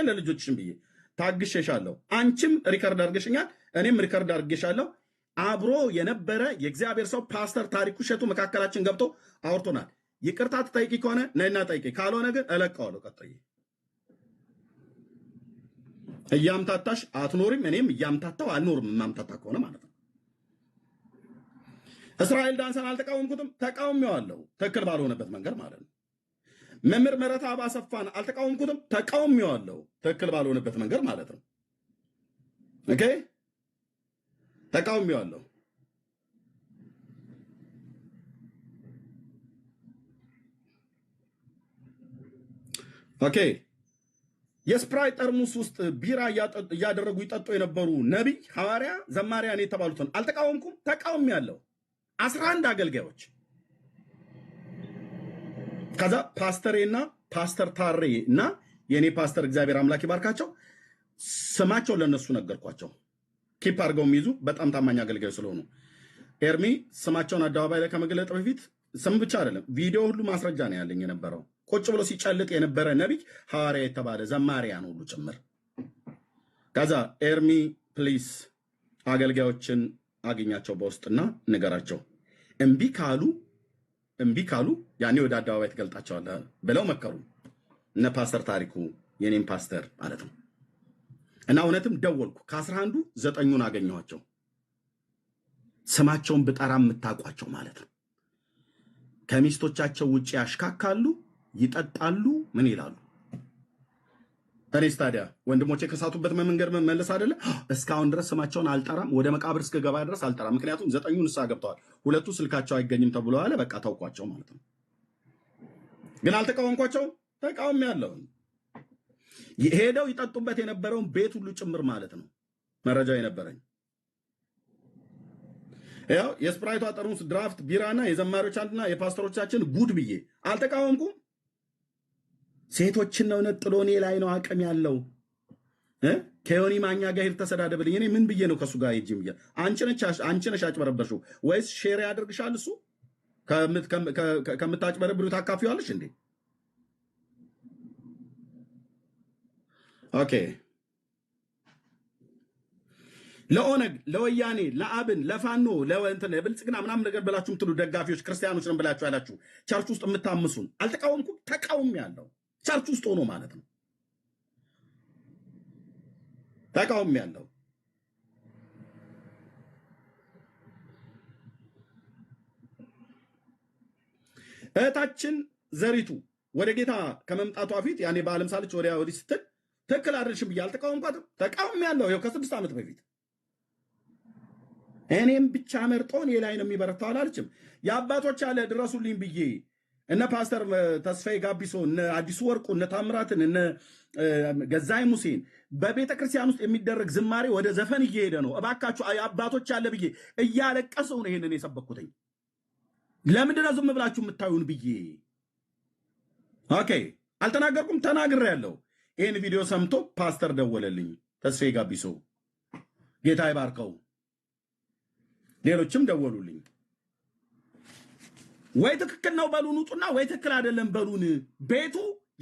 [SPEAKER 1] ለልጆችሽም ብዬ ታግሼሻለሁ። አንቺም ሪከርድ አድርገሽኛል፣ እኔም ሪከርድ አድርጌሻለሁ። አብሮ የነበረ የእግዚአብሔር ሰው ፓስተር ታሪኩ እሸቱ መካከላችን ገብቶ አውርቶናል። ይቅርታ ትጠይቂ ከሆነ ነይና ጠይቂ፣ ካልሆነ ግን እለቀዋለሁ። ቀጥዬ እያምታታሽ አትኖሪም፣ እኔም እያምታታው አልኖርም። የማምታታ ከሆነ ማለት ነው። እስራኤል ዳንሳን አልተቃወምኩትም፣ ተቃውሜዋለሁ። ትክክል ባልሆነበት መንገድ ማለት ነው። መምህር ምህረተአብ አሰፋን አልተቃወምኩትም፣ ተቃውሜዋለሁ። ትክክል ባልሆነበት መንገድ ማለት ነው። ኦኬ ተቃውሜዋለሁ። ኦኬ የስፕራይት ጠርሙስ ውስጥ ቢራ እያደረጉ ይጠጡ የነበሩ ነቢይ፣ ሐዋርያ፣ ዘማሪያን የተባሉትን አልተቃወምኩም፣ ተቃውሜያለሁ። 11 አገልጋዮች ከዛ ፓስተሬና ፓስተር ታሬ እና የኔ ፓስተር እግዚአብሔር አምላክ ይባርካቸው ስማቸው ለነሱ ነገርኳቸው። ኪፕ አድርገው የሚይዙ በጣም ታማኝ አገልጋዮች ስለሆኑ ኤርሚ ስማቸውን አደባባይ ላይ ከመግለጥ በፊት ስም ብቻ አይደለም ቪዲዮ ሁሉ ማስረጃ ነው ያለኝ የነበረው። ቁጭ ብሎ ሲጨልጥ የነበረ ነቢይ ሐዋርያ የተባለ ዘማሪያን ሁሉ ጭምር። ከዛ ኤርሚ ፕሊስ አገልጋዮችን አግኛቸው በውስጥና ንገራቸው፣ እምቢ ካሉ ያኔ ወደ አደባባይ ትገልጣቸዋለህ ብለው መከሩ። እነ ፓስተር ታሪኩ የኔም ፓስተር ማለት ነው። እና እውነትም ደወልኩ። ከ11 9ኙን አገኘኋቸው። ስማቸውን ብጠራ የምታውቋቸው ማለት ነው። ከሚስቶቻቸው ውጭ ያሽካካሉ፣ ይጠጣሉ፣ ምን ይላሉ። እኔስ ታዲያ ወንድሞቼ ከሳቱበት መንገድ መመለስ አይደለ? እስካሁን ድረስ ስማቸውን አልጠራም። ወደ መቃብር እስከ ገባ ድረስ አልጠራም። ምክንያቱም 9ኙ ንስሐ ገብተዋል። 2ቱ ስልካቸው አይገኝም ተብሎ አለ። በቃ ታውቋቸው ማለት ነው። ግን አልተቃወምኳቸውም። ተቃውም ያለውን ሄደው ይጠጡበት የነበረውን ቤት ሁሉ ጭምር ማለት ነው መረጃ የነበረኝ። ያው የስፕራይቷ ጠርሙስ ድራፍት ቢራና የዘማሪዎች አንድና የፓስተሮቻችን ጉድ ብዬ አልተቃወምኩም። ሴቶችን ነው ነጥሎ እኔ ላይ ነው አቅም ያለው ከዮኒ ማኛ ጋር ሄድ ተሰዳደብልኝ። እኔ ምን ብዬ ነው ከሱ ጋር ሄጅም ብዬ አንቺ ነሽ አጭበረበርሽው ወይስ ሼር ያደርግሻል እሱ ከምታጭበረብሩ ታካፊዋለሽ እንዴ? ኦኬ ለኦነግ ለወያኔ ለአብን ለፋኖ ለወንተነ ለብልጽግና ምናምን ነገር ብላችሁ ምትሉ ደጋፊዎች ክርስቲያኖች ነን ብላችሁ ያላችሁ ቸርች ውስጥ የምታምሱን አልተቃወምኩም። ተቃውም ያለው ቸርች ውስጥ ሆኖ ማለት ነው። ተቃውም ያለው እህታችን ዘሪቱ ወደ ጌታ ከመምጣቷ ፊት ያኔ በዓለም ሳለች ወዲያ ወዲህ ስትል ትክክል አይደልሽም ብዬ አልተቃወምኳትም። ተቃውም ያለው ይኸው ከ6 ዓመት በፊት እኔም ብቻ መርጦ እኔ ላይ ነው የሚበረታው አላለችም። የአባቶች አለ ድረሱልኝ ብዬ እነ ፓስተር ተስፋዬ ጋቢሶ እነ አዲሱ ወርቁ እነ ታምራትን እነ ገዛይ ሙሴን በቤተ ክርስቲያን ውስጥ የሚደረግ ዝማሬ ወደ ዘፈን እየሄደ ነው። እባካችሁ አባቶች አለ ብዬ እያለቀሰው ነው ይሄንን የሰበኩትኝ። ለምንድን ነው ዝም ብላችሁ የምታዩን ብዬ ኦኬ አልተናገርኩም። ተናግሬያለሁ። ይህን ቪዲዮ ሰምቶ ፓስተር ደወለልኝ፣ ተስፋዬ ጋቢሶ ጌታ ይባርከው፣ ሌሎችም ደወሉልኝ። ወይ ትክክል ነው በሉን ውጡና፣ ወይ ትክክል አይደለም በሉን። ቤቱ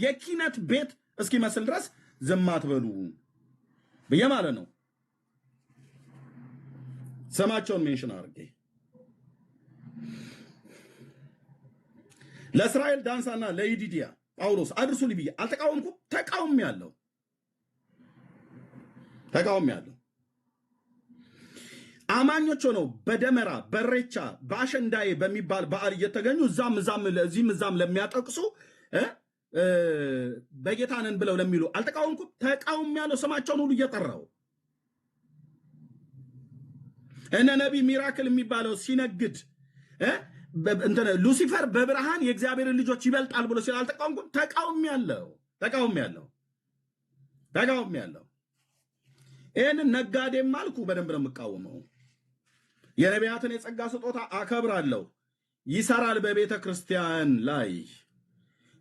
[SPEAKER 1] የኪነት ቤት እስኪመስል ድረስ ዝም አትበሉ ብዬ ማለት ነው። ስማቸውን ሜንሽን አድርጌ ለእስራኤል ዳንሳና ለይዲዲያ ጳውሎስ አድርሱልኝ ብዬ አልተቃወምኩም። ተቃውም ያለው አማኞች ሆነው በደመራ በሬቻ በአሸንዳዬ በሚባል በዓል እየተገኙ እዚህም ለሚያጠቅሱ በጌታንን ብለው ለሚሉ አልተቃወምኩም። ተቃውም ያለው ስማቸውን ሁሉ እየጠራው እነ ነቢይ ሚራክል የሚባለው ሲነግድ ሉሲፈር በብርሃን የእግዚአብሔርን ልጆች ይበልጣል ብሎ ሲል አልተቃወምኩም። ተቃውም ያለው ይህንን ነጋዴም አልኩ በደንብ ነው የምቃወመው። የነቢያትን የጸጋ ስጦታ አከብራለሁ። ይሰራል፣ በቤተ ክርስቲያን ላይ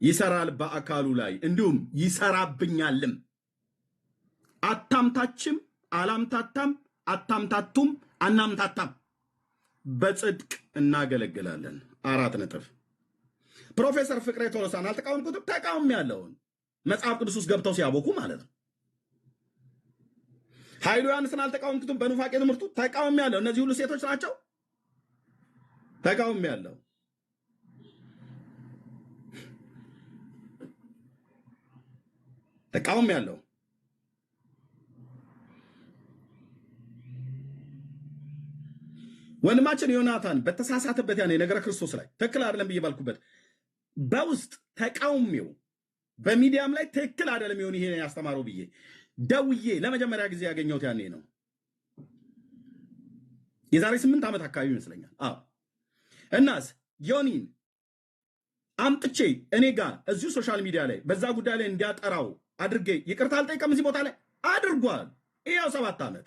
[SPEAKER 1] ይሰራል፣ በአካሉ ላይ እንዲሁም ይሰራብኛልም። አታምታችም፣ አላምታታም፣ አታምታቱም፣ አናምታታም። በጽድቅ እናገለግላለን። 4 ነጥብ። ፕሮፌሰር ፍቅሬ ቶሎሳን አልተቃወምኩትም። ተቃውም ያለውን መጽሐፍ ቅዱስ ውስጥ ገብተው ሲያቦኩ ማለት ነው። ኃይሉ ዮሐንስን አልተቃወምኩትም። በኑፋቄ ትምህርቱ ተቃውም ያለው እነዚህ ሁሉ ሴቶች ናቸው። ተቃውም ያለው ወንድማችን ዮናታን በተሳሳተበት ያኔ ነገረ ክርስቶስ ላይ ትክክል አይደለም ብዬ ባልኩበት በውስጥ ተቃውሜው በሚዲያም ላይ ትክክል አይደለም ይሆን ይሄ ያስተማረው ብዬ ደውዬ ለመጀመሪያ ጊዜ ያገኘሁት ያኔ ነው። የዛሬ 8 ዓመት አካባቢ ይመስለኛል። አዎ እናስ ዮኒን አምጥቼ እኔ ጋር እዚሁ ሶሻል ሚዲያ ላይ በዛ ጉዳይ ላይ እንዲያጠራው አድርጌ ይቅርታ አልጠይቀም እዚህ ቦታ ላይ አድርጓል። ይሄው 7 ዓመት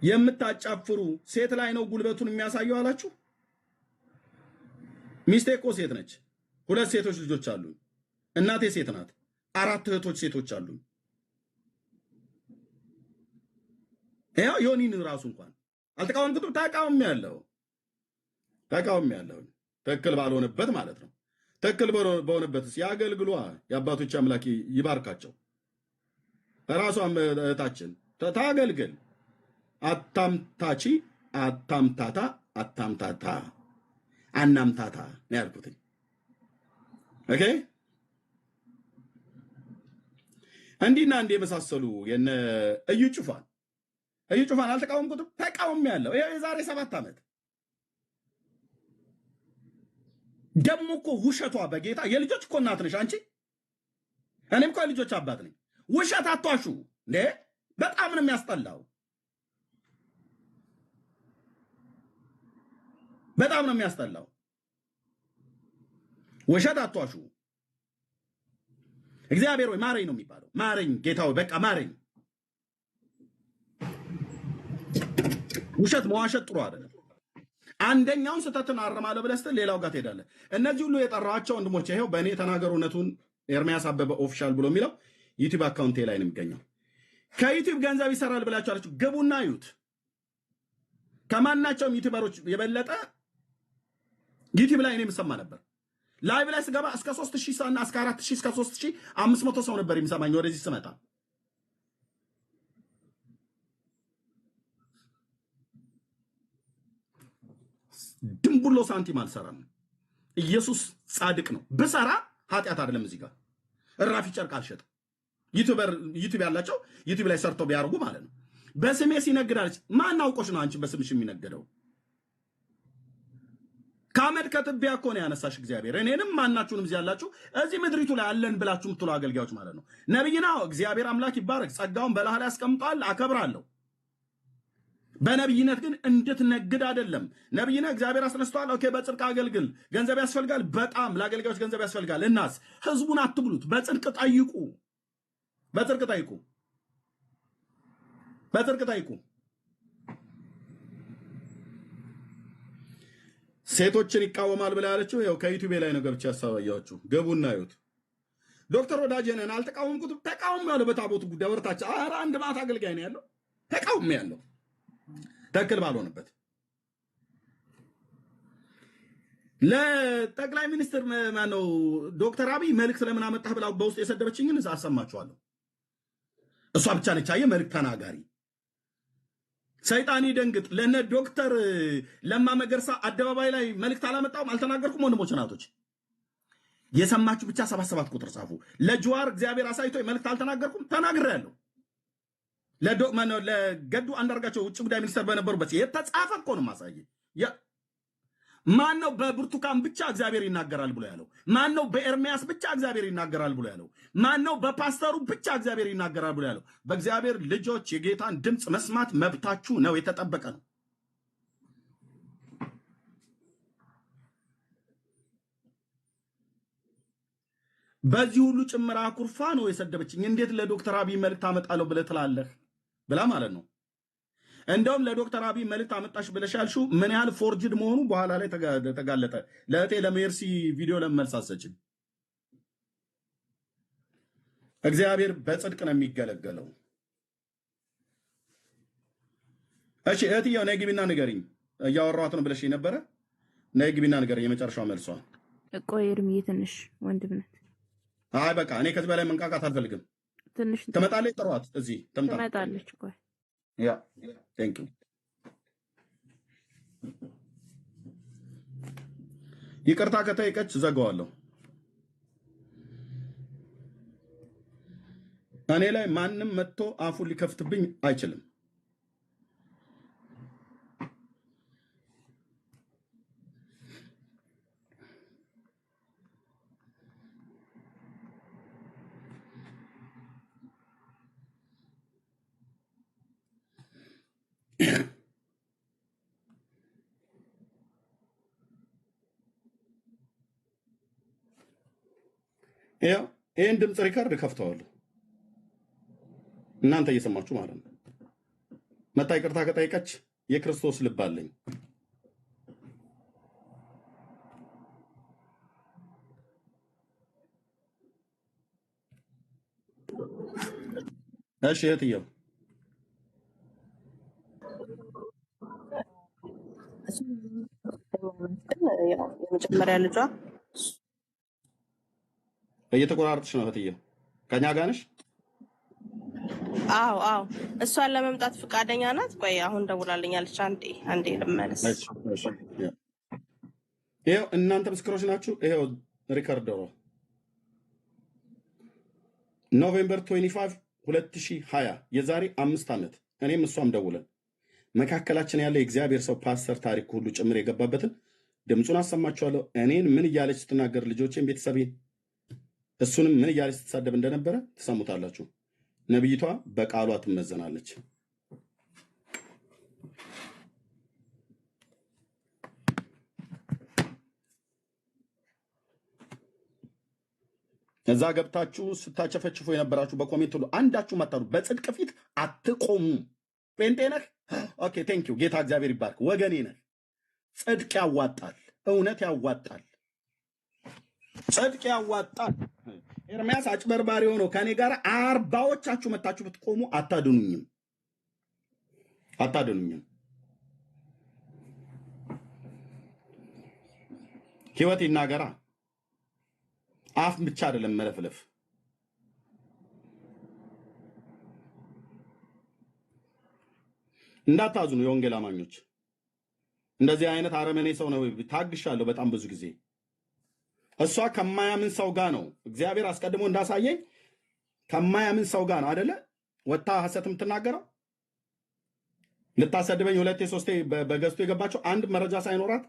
[SPEAKER 1] የምታጫፍሩ ሴት ላይ ነው ጉልበቱን የሚያሳየው አላችሁ። ሚስቴ እኮ ሴት ነች። 2 ሴቶች ልጆች አሉ። እናቴ ሴት ናት። 4 እህቶች ሴቶች አሉኝ። ያው ዮኒን ራሱ እንኳን አልተቃወምኩትም። ተቃውሜያለሁ። ትክክል ባልሆነበት ማለት ነው። ትክክል በሆነበትስ ያገልግሏ። የአባቶች አምላክ ይባርካቸው። ራሷም እህታችን ታገልግል። አታምታቺ፣ አታምታታ፣ አታምታታ፣ አናምታታ ነው ያልኩት። ኦኬ። እንዲህና እንዲህ የመሳሰሉ የነ እዩ ጩፋን አልተቃወምኩትም። ተቃውሜያለሁ። ይሄ የዛሬ 7 ዓመት ደግሞ እኮ ውሸቷ በጌታ የልጆች እኮ እናት ነሽ አንቺ። እኔም እኮ የልጆች አባት ነኝ። ውሸት አትዋሹ እንዴ! በጣም ነው የሚያስጠላው። በጣም ነው የሚያስጠላው። ውሸት አትዋሹ። እግዚአብሔር ወይ ማረኝ ነው የሚባለው። ማረኝ ጌታ ወይ በቃ ማረኝ። ውሸት መዋሸት ጥሩ አይደለም። አንደኛውን ስህተትን አርማለሁ ብለህ ስትል ሌላው ጋር ትሄዳለህ። እነዚህ ሁሉ የጠራኋቸው ወንድሞች ይሄው በእኔ ተናገሩ እውነቱን ኤርሚያስ አበበ ኦፊሻል ብሎ የሚለው ዩቲዩብ አካውንቴ ላይ ነው የሚገኘው። ከዩቲዩብ ገንዘብ ይሰራል ብላችሁ አለችሁ፣ ግቡና እዩት። ከማናቸውም ዩቲዩበሮች የበለጠ ዩቲዩብ ላይ እኔ የምሰማ ነበር። ላይቭ ላይ ስገባ እስከ 3000 ሰው እና እስከ 4000 እስከ 3500 ሰው ነበር የሚሰማኝ። ወደዚህ ስመጣ ድንቡሎ ሳንቲም አልሰራም። ኢየሱስ ጻድቅ ነው። ብሰራ ኃጢአት አይደለም። እዚህ ጋር እራፊ ጨርቅ አልሸጥም። ዩቲዩብ ያላቸው ዩቲዩብ ላይ ሰርተው ቢያርጉ ማለት ነው። በስሜ ሲነግዳለች። ማን አውቆሽ ነው አንቺ በስምሽ የሚነገደው? ከአመድ ከትቢያ እኮ ነው ያነሳሽ እግዚአብሔር። እኔንም ማናችሁንም እዚህ ያላችሁ እዚህ ምድሪቱ ላይ አለን ብላችሁ የምትሉ አገልጋዮች ማለት ነው። ነብይና እግዚአብሔር አምላክ ይባረክ፣ ጸጋውን በላህ ላይ ያስቀምጧል፣ አከብራለሁ። በነብይነት ግን እንድትነግድ አይደለም። ነብይና እግዚአብሔር አስነስቷል። ኦኬ፣ በጽድቅ አገልግል። ገንዘብ ያስፈልጋል፣ በጣም ለአገልጋዮች ገንዘብ ያስፈልጋል። እናስ ህዝቡን አትብሉት። በጽድቅ ጠይቁ፣ በጽድቅ ጠይቁ፣ በጽድቅ ጠይቁ። ሴቶችን ይቃወማል ብላ ያለችው ያው ከዩቲዩብ ላይ ነው ገብቼ ያሳያችሁ። ገቡና እዩት። ዶክተር ወዳጄነን አልተቃወምኩትም። ተቃውሜያለሁ። በታቦቱ ጉዳይ ወርታች ኧረ አንድ ማታ አገልጋይ ነው ያለው። ተቃውሜያለሁ። ትክክል ባልሆነበት ለጠቅላይ ሚኒስትር ማነው ዶክተር አብይ መልእክት ለምን አመጣህ ብላ በውስጥ የሰደበችኝን አሰማችኋለሁ። እሷ ብቻ ነች አየህ መልእክት ተናጋሪ። ሰይጣን ይደንግጥ። ለነ ዶክተር ለማ መገርሳ አደባባይ ላይ መልእክት አላመጣውም፣ አልተናገርኩም። ወንድሞች እናቶች የሰማችሁ ብቻ 77 ቁጥር ጻፉ። ለጅዋር እግዚአብሔር አሳይቶ መልእክት አልተናገርኩም፣ ተናግሬያለሁ። ለገዱ አንዳርጋቸው ውጭ ጉዳይ ሚኒስተር በነበሩበት የተጻፈ እኮ ነው ማሳየ። ማን ነው በብርቱካን ብቻ እግዚአብሔር ይናገራል ብሎ ያለው? ማን ነው በኤርሚያስ ብቻ እግዚአብሔር ይናገራል ብሎ ያለው? ማን ነው በፓስተሩ ብቻ እግዚአብሔር ይናገራል ብሎ ያለው? በእግዚአብሔር ልጆች የጌታን ድምፅ መስማት መብታችሁ ነው፣ የተጠበቀ ነው። በዚህ ሁሉ ጭምራ ኩርፋ ነው የሰደበችኝ። እንዴት ለዶክተር አብይ መልእክት አመጣለሁ ብለህ ትላለህ ብላ ማለት ነው። እንደውም ለዶክተር አብይ መልእክት አመጣሽ ብለሽ ያልሽው ምን ያህል ፎርጅድ መሆኑ በኋላ ላይ ተጋለጠ። ለእቴ ለሜርሲ ቪዲዮ ለመልሳሰችን እግዚአብሔር በጽድቅ ነው የሚገለገለው። እሺ እህትዬው ነይ ግቢና ንገሪኝ። እያወራኋት ነው ብለሽ ነበረ። ነይ ግቢና ንገሪኝ። የመጨረሻው መልሷ
[SPEAKER 5] ቆይ እርምዬ ትንሽ ወንድምነት።
[SPEAKER 1] አይ በቃ እኔ ከዚህ በላይ መንቃቃት አልፈልግም።
[SPEAKER 5] ትንሽ
[SPEAKER 1] ትመጣለች። ጥሯት፣ እዚህ
[SPEAKER 5] ትመጣለች። ቆይ
[SPEAKER 1] ያ ቴንክ ዩ። ይቅርታ ከጠየቀች ዘጋዋለሁ። እኔ ላይ ማንም መጥቶ አፉን ሊከፍትብኝ አይችልም። ይህን ድምፅ ሪከርድ ከፍተዋለሁ፣ እናንተ እየሰማችሁ ማለት ነው። መታ ይቅርታ ከጠየቀች የክርስቶስ ልብ አለኝ። እሺ እህትየው
[SPEAKER 3] ያው የመጀመሪያ ልጇ
[SPEAKER 1] እየተቆራረጥሽ ነው እህትየው። ከኛ ጋር ነሽ?
[SPEAKER 3] አዎ አዎ እሷን ለመምጣት ፈቃደኛ ናት። ቆይ አሁን ደውላልኛለች። አንዴ ልመለስ።
[SPEAKER 1] እሺ እሺ። ይኸው እናንተ ምስክሮች ናችሁ። ይኸው ሪከርድ ኖቬምበር 25 2020 የዛሬ 5 ዓመት እኔም እሷም ደውለን መካከላችን ያለ የእግዚአብሔር ሰው ፓስተር ታሪክ ሁሉ ጭምር የገባበትን ድምፁን አሰማችኋለሁ። እኔን ምን እያለች ስትናገር ልጆቼን፣ ቤተሰቤን፣ እሱንም ምን እያለች ስትሳደብ እንደነበረ ትሰሙታላችሁ። ነቢይቷ በቃሏ ትመዘናለች። እዛ ገብታችሁ ስታቸፈችፉ የነበራችሁ በኮሜንት ሁሉ አንዳችሁ ማታሉ በጽድቅ ፊት አትቆሙ። ጴንጤ ነህ? ኦኬ ቴንክ ዩ ጌታ እግዚአብሔር ይባርክ። ወገኔ ነህ። ጽድቅ ያዋጣል፣ እውነት ያዋጣል፣ ጽድቅ ያዋጣል። ኤርምያስ አጭበርባሪ ሆኖ ከኔ ጋር 40ዎቻችሁ መታችሁ ብትቆሙ አታድኑኝም፣ አታድኑኝም። ህይወት ይናገራ። አፍ ብቻ አይደለም መለፍለፍ። እንዳታዝኑ የወንጌል አማኞች። እንደዚህ አይነት አረመኔ ሰው ነው ታግሻለሁ በጣም ብዙ ጊዜ። እሷ ከማያምን ሰው ጋር ነው እግዚአብሔር አስቀድሞ እንዳሳየኝ፣ ከማያምን ሰው ጋር ነው አይደለ ወጣ ሐሰት የምትናገረው። ልታሰድበኝ 2 3 በገዝቶ የገባቸው አንድ መረጃ ሳይኖራት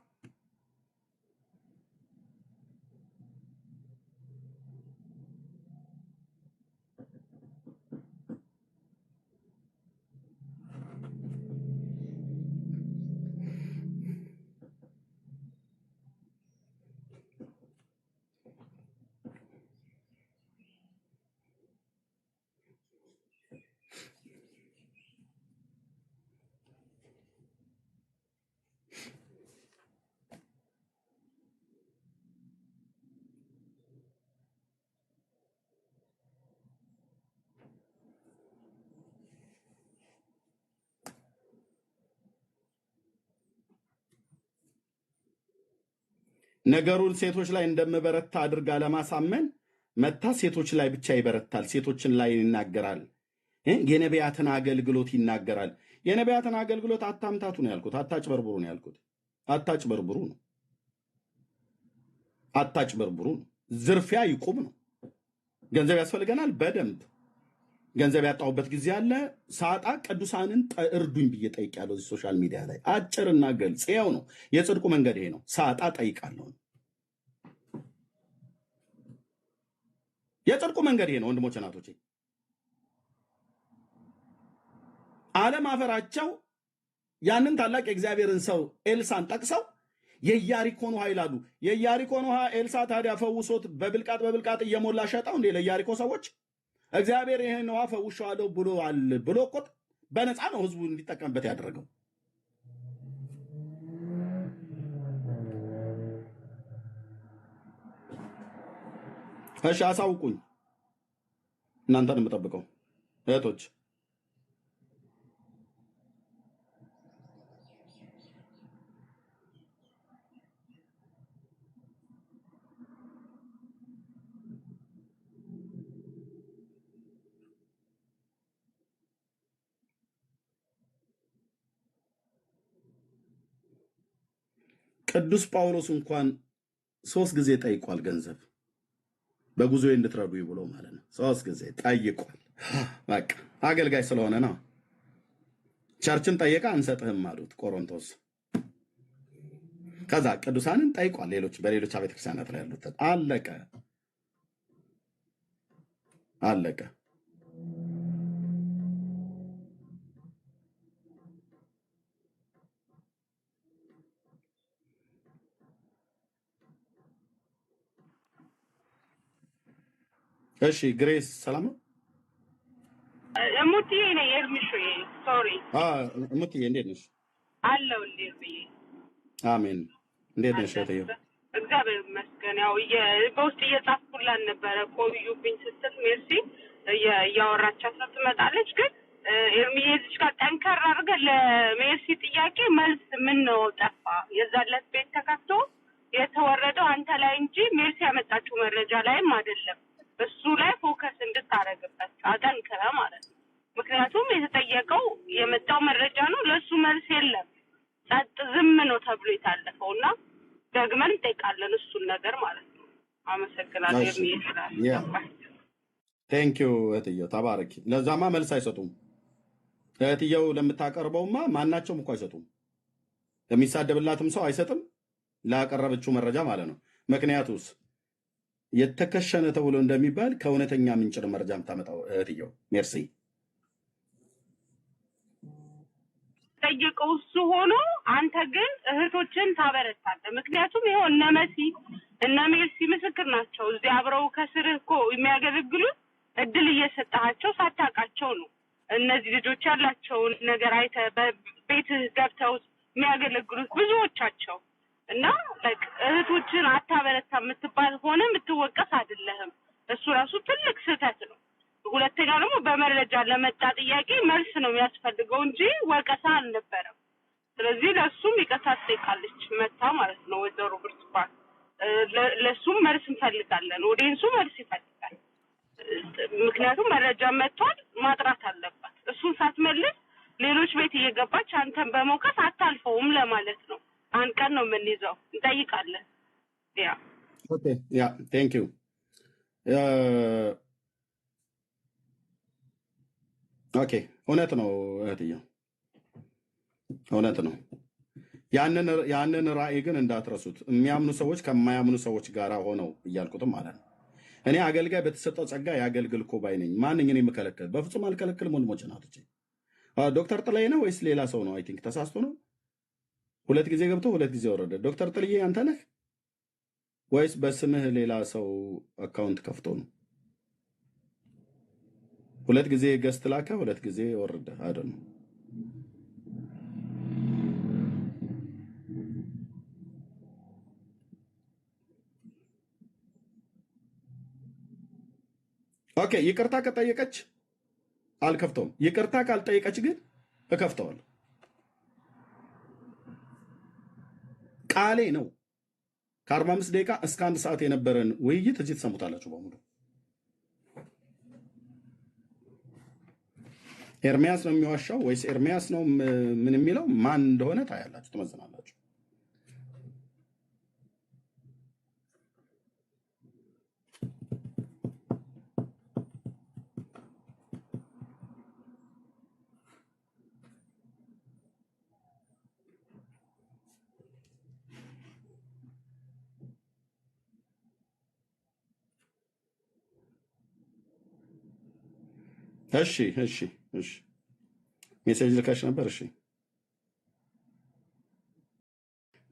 [SPEAKER 1] ነገሩን ሴቶች ላይ እንደምበረታ አድርጋ ለማሳመን መታ ሴቶች ላይ ብቻ ይበረታል፣ ሴቶችን ላይ ይናገራል፣ የነቢያትን አገልግሎት ይናገራል። የነቢያትን አገልግሎት አታምታቱ ነው ያልኩት፣ አታጭበርብሩ ነው ያልኩት። አታጭበርብሩ ነው፣ አታጭበርብሩ ነው። ዝርፊያ ይቁም ነው። ገንዘብ ያስፈልገናል፣ በደንብ ገንዘብ ያጣሁበት ጊዜ አለ። ሳጣ ቅዱሳንን እርዱኝ ብዬ ጠይቄያለሁ። እዚህ ሶሻል ሚዲያ ላይ አጭርና ገልጽ ይኸው ነው። የጽድቁ መንገድ ይሄ ነው። ሳጣ ጠይቃለሁ። የጽድቁ መንገድ ይሄ ነው። ወንድሞች እናቶቼ፣ ዓለም አፈራቸው ያንን ታላቅ የእግዚአብሔርን ሰው ኤልሳን ጠቅሰው የኢያሪኮን ውሃ ይላሉ። የኢያሪኮን ውሃ ኤልሳ ታዲያ ፈውሶት በብልቃጥ እየሞላ ሸጠው እንዴ ለኢያሪኮ ሰዎች? እግዚአብሔር ይህን ውሃ ፈውሻለሁ ብሎአል ብሎ እኮ በነፃ ነው ህዝቡ እንዲጠቀምበት ያደረገው። እሺ አሳውቁኝ፣ እናንተን የምጠብቀው እህቶች። ቅዱስ ጳውሎስ እንኳን 3 ጊዜ ጠይቋል ገንዘብ በጉዞ እንድትረዱኝ ብሎ ማለት ነው። 3 ጊዜ ጠይቋል። በቃ አገልጋይ ስለሆነ ነው። ቸርችን ጠየቃ አንሰጥህም አሉት ቆሮንቶስ። ከዛ ቅዱሳንን ጠይቋል። በሌሎች ቤተ ክርስቲያናት ላይ ያሉት አለቀ አለቀ። እሺ ግሬስ ሰላም ነው?
[SPEAKER 6] እሙትዬ ነኝ። ኤርሚሽ ሶሪ።
[SPEAKER 1] እሙትዬ እንዴት ነሽ?
[SPEAKER 6] አለው እንዴት ብዬ።
[SPEAKER 1] አሜን። እንዴት ነሽ እህትዬ?
[SPEAKER 6] እግዚአብሔር ይመስገን። ያው በውስጥ እየጻፍኩላት ነበረ ቆዩብኝ ስትል ሜርሲ እያወራቻት ነው ትመጣለች። ግን ኤርሚዬ እዚህ ጋር ጠንከር አድርገህ ለሜርሲ ጥያቄ መልስ ምን ነው ጠፋ? የዛለት ቤት ተከፍቶ የተወረደው አንተ ላይ እንጂ ሜርሲ ያመጣችው መረጃ ላይም አይደለም። እሱ ላይ ፎከስ እንድታረግበት አጠንክረህ ማለት ነው። ምክንያቱም የተጠየቀው የመጣው መረጃ ነው፣ ለሱ መልስ የለም። ጸጥ ዝም ነው ተብሎ የታለፈው እና ደግመን እንጠይቃለን እሱን ነገር ማለት ነው። አመሰግናለሁ።
[SPEAKER 1] እሺ ያ ቴንክ ዩ እህትየው ተባረኪ። ለዛማ መልስ አይሰጡም። እህትየው ለምታቀርበውማ ማናቸውም እኮ አይሰጡም። ለሚሳደብላትም ሰው አይሰጥም፣ ላቀረበችው መረጃ ማለት ነው። ምክንያቱስ የተከሸነ ተብሎ እንደሚባል ከእውነተኛ ምንጭ ነው መረጃ የምታመጣው እህትየው ሜርሲ።
[SPEAKER 6] ጠይቀው እሱ ሆኖ አንተ ግን እህቶችን ታበረታለህ። ምክንያቱም ይኸው እነ መሲ እነ ሜርሲ ምስክር ናቸው። እዚህ አብረው ከስርህ እኮ የሚያገለግሉት እድል እየሰጣቸው ሳታውቃቸው ነው። እነዚህ ልጆች ያላቸውን ነገር አይተህ በቤትህ ገብተው የሚያገለግሉት ብዙዎቻቸው እና እህቶችን አታበረታ የምትባል ሆነ የምትወቀስ አይደለህም። እሱ ራሱ ትልቅ ስህተት ነው። ሁለተኛ ደግሞ በመረጃ ለመጣ ጥያቄ መልስ ነው የሚያስፈልገው እንጂ ወቀሳ አልነበረም። ስለዚህ ለሱም ይቅርታ ትጠይቃለች መታ ማለት ነው ወይዘሮ ብርቱካን። ለሱም መልስ እንፈልጋለን፣ ኦዲየንሱ መልስ ይፈልጋል። ምክንያቱም መረጃ መጥቷል፣ ማጥራት አለባት። እሱን ሳትመልስ ሌሎች ቤት እየገባች አንተን በመውቀስ አታልፈውም ለማለት ነው። አንድ ቀን ነው የምንይዘው፣ እንጠይቃለን። ያ
[SPEAKER 1] ኦኬ ያ ቴንክ ዩ ኦኬ። እውነት ነው እህትየው፣ እውነት ነው። ያንን ራእይ ግን እንዳትረሱት። የሚያምኑ ሰዎች ከማያምኑ ሰዎች ጋር ሆነው እያልኩትም ማለት ነው። እኔ አገልጋይ በተሰጠው ጸጋ ያገልግል እኮ ባይ ነኝ። ማንኝ እኔ የምከለክል? በፍጹም አልከለክልም። ወንድሞች ናቶች። ዶክተር ጥላዬ ነው ወይስ ሌላ ሰው ነው? አይ ቲንክ ተሳስቶ ነው። 2 ጊዜ ገብቶ 2 ጊዜ ወረደ። ዶክተር ጥልዬ አንተ ነህ ወይስ በስምህ ሌላ ሰው አካውንት ከፍቶ ነው? 2 ጊዜ ገስት ላከ፣ 2 ጊዜ ወረደ። አይደል? ኦኬ። ይቅርታ ከጠየቀች አልከፍተውም። ይቅርታ ካልጠየቀች ግን እከፍተዋለሁ። ቃሌ ነው። ከ45 ደቂቃ እስከ 1 ሰዓት የነበረን ውይይት እዚህ ትሰሙታላችሁ በሙሉ። ኤርሚያስ ነው የሚዋሻው ወይስ ኤርሚያስ ነው ምን የሚለው? ማን እንደሆነ ታያላችሁ፣ ትመዝናላችሁ። እሺ እሺ እሺ ሜሴጅ ልካሽ ነበር። እሺ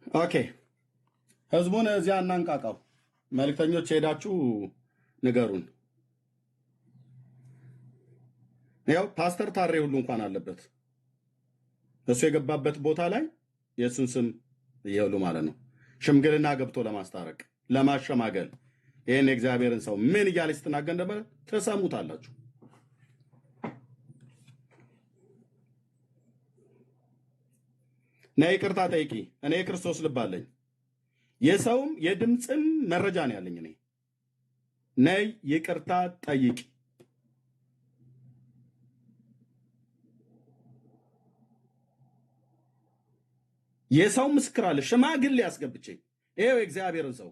[SPEAKER 1] ኦኬ። ህዝቡን እዚያ እናንቃቃው። መልክተኞች ሄዳችሁ ንገሩን። ያው ፓስተር ታሬ ሁሉ እንኳን አለበት እሱ የገባበት ቦታ ላይ የእሱን ስም እየሉ ማለት ነው። ሽምግልና ገብቶ ለማስታረቅ ለማሸማገል ይህን የእግዚአብሔርን ሰው ምን እያለ ስትናገር ነበር ትሰሙታላችሁ። ነይ ይቅርታ ጠይቂ። እኔ የክርስቶስ ልብ አለኝ፣ የሰውም የድምፅም መረጃ ነው ያለኝ። እኔ ነይ ይቅርታ ጠይቂ። የሰው ምስክር አለ፣ ሽማግሌ ያስገብቼ ይሄው የእግዚአብሔርን ሰው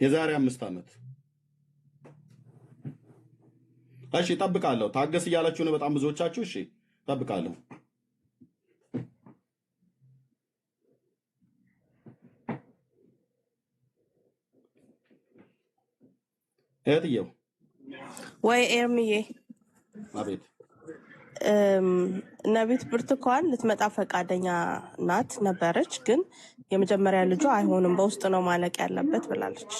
[SPEAKER 1] የዛሬ 5 ዓመት። እሺ ጠብቃለሁ። ታገስ እያላችሁ ነው በጣም ብዙዎቻችሁ። እሺ ጠብቃለሁ። እህትየው
[SPEAKER 3] ወይ ኤርሚዬ
[SPEAKER 1] አቤት።
[SPEAKER 3] ነቢት ብርቱካን ልትመጣ ፈቃደኛ ናት ነበረች፣ ግን የመጀመሪያ ልጇ አይሆንም በውስጥ ነው ማለቅ ያለበት ብላለች።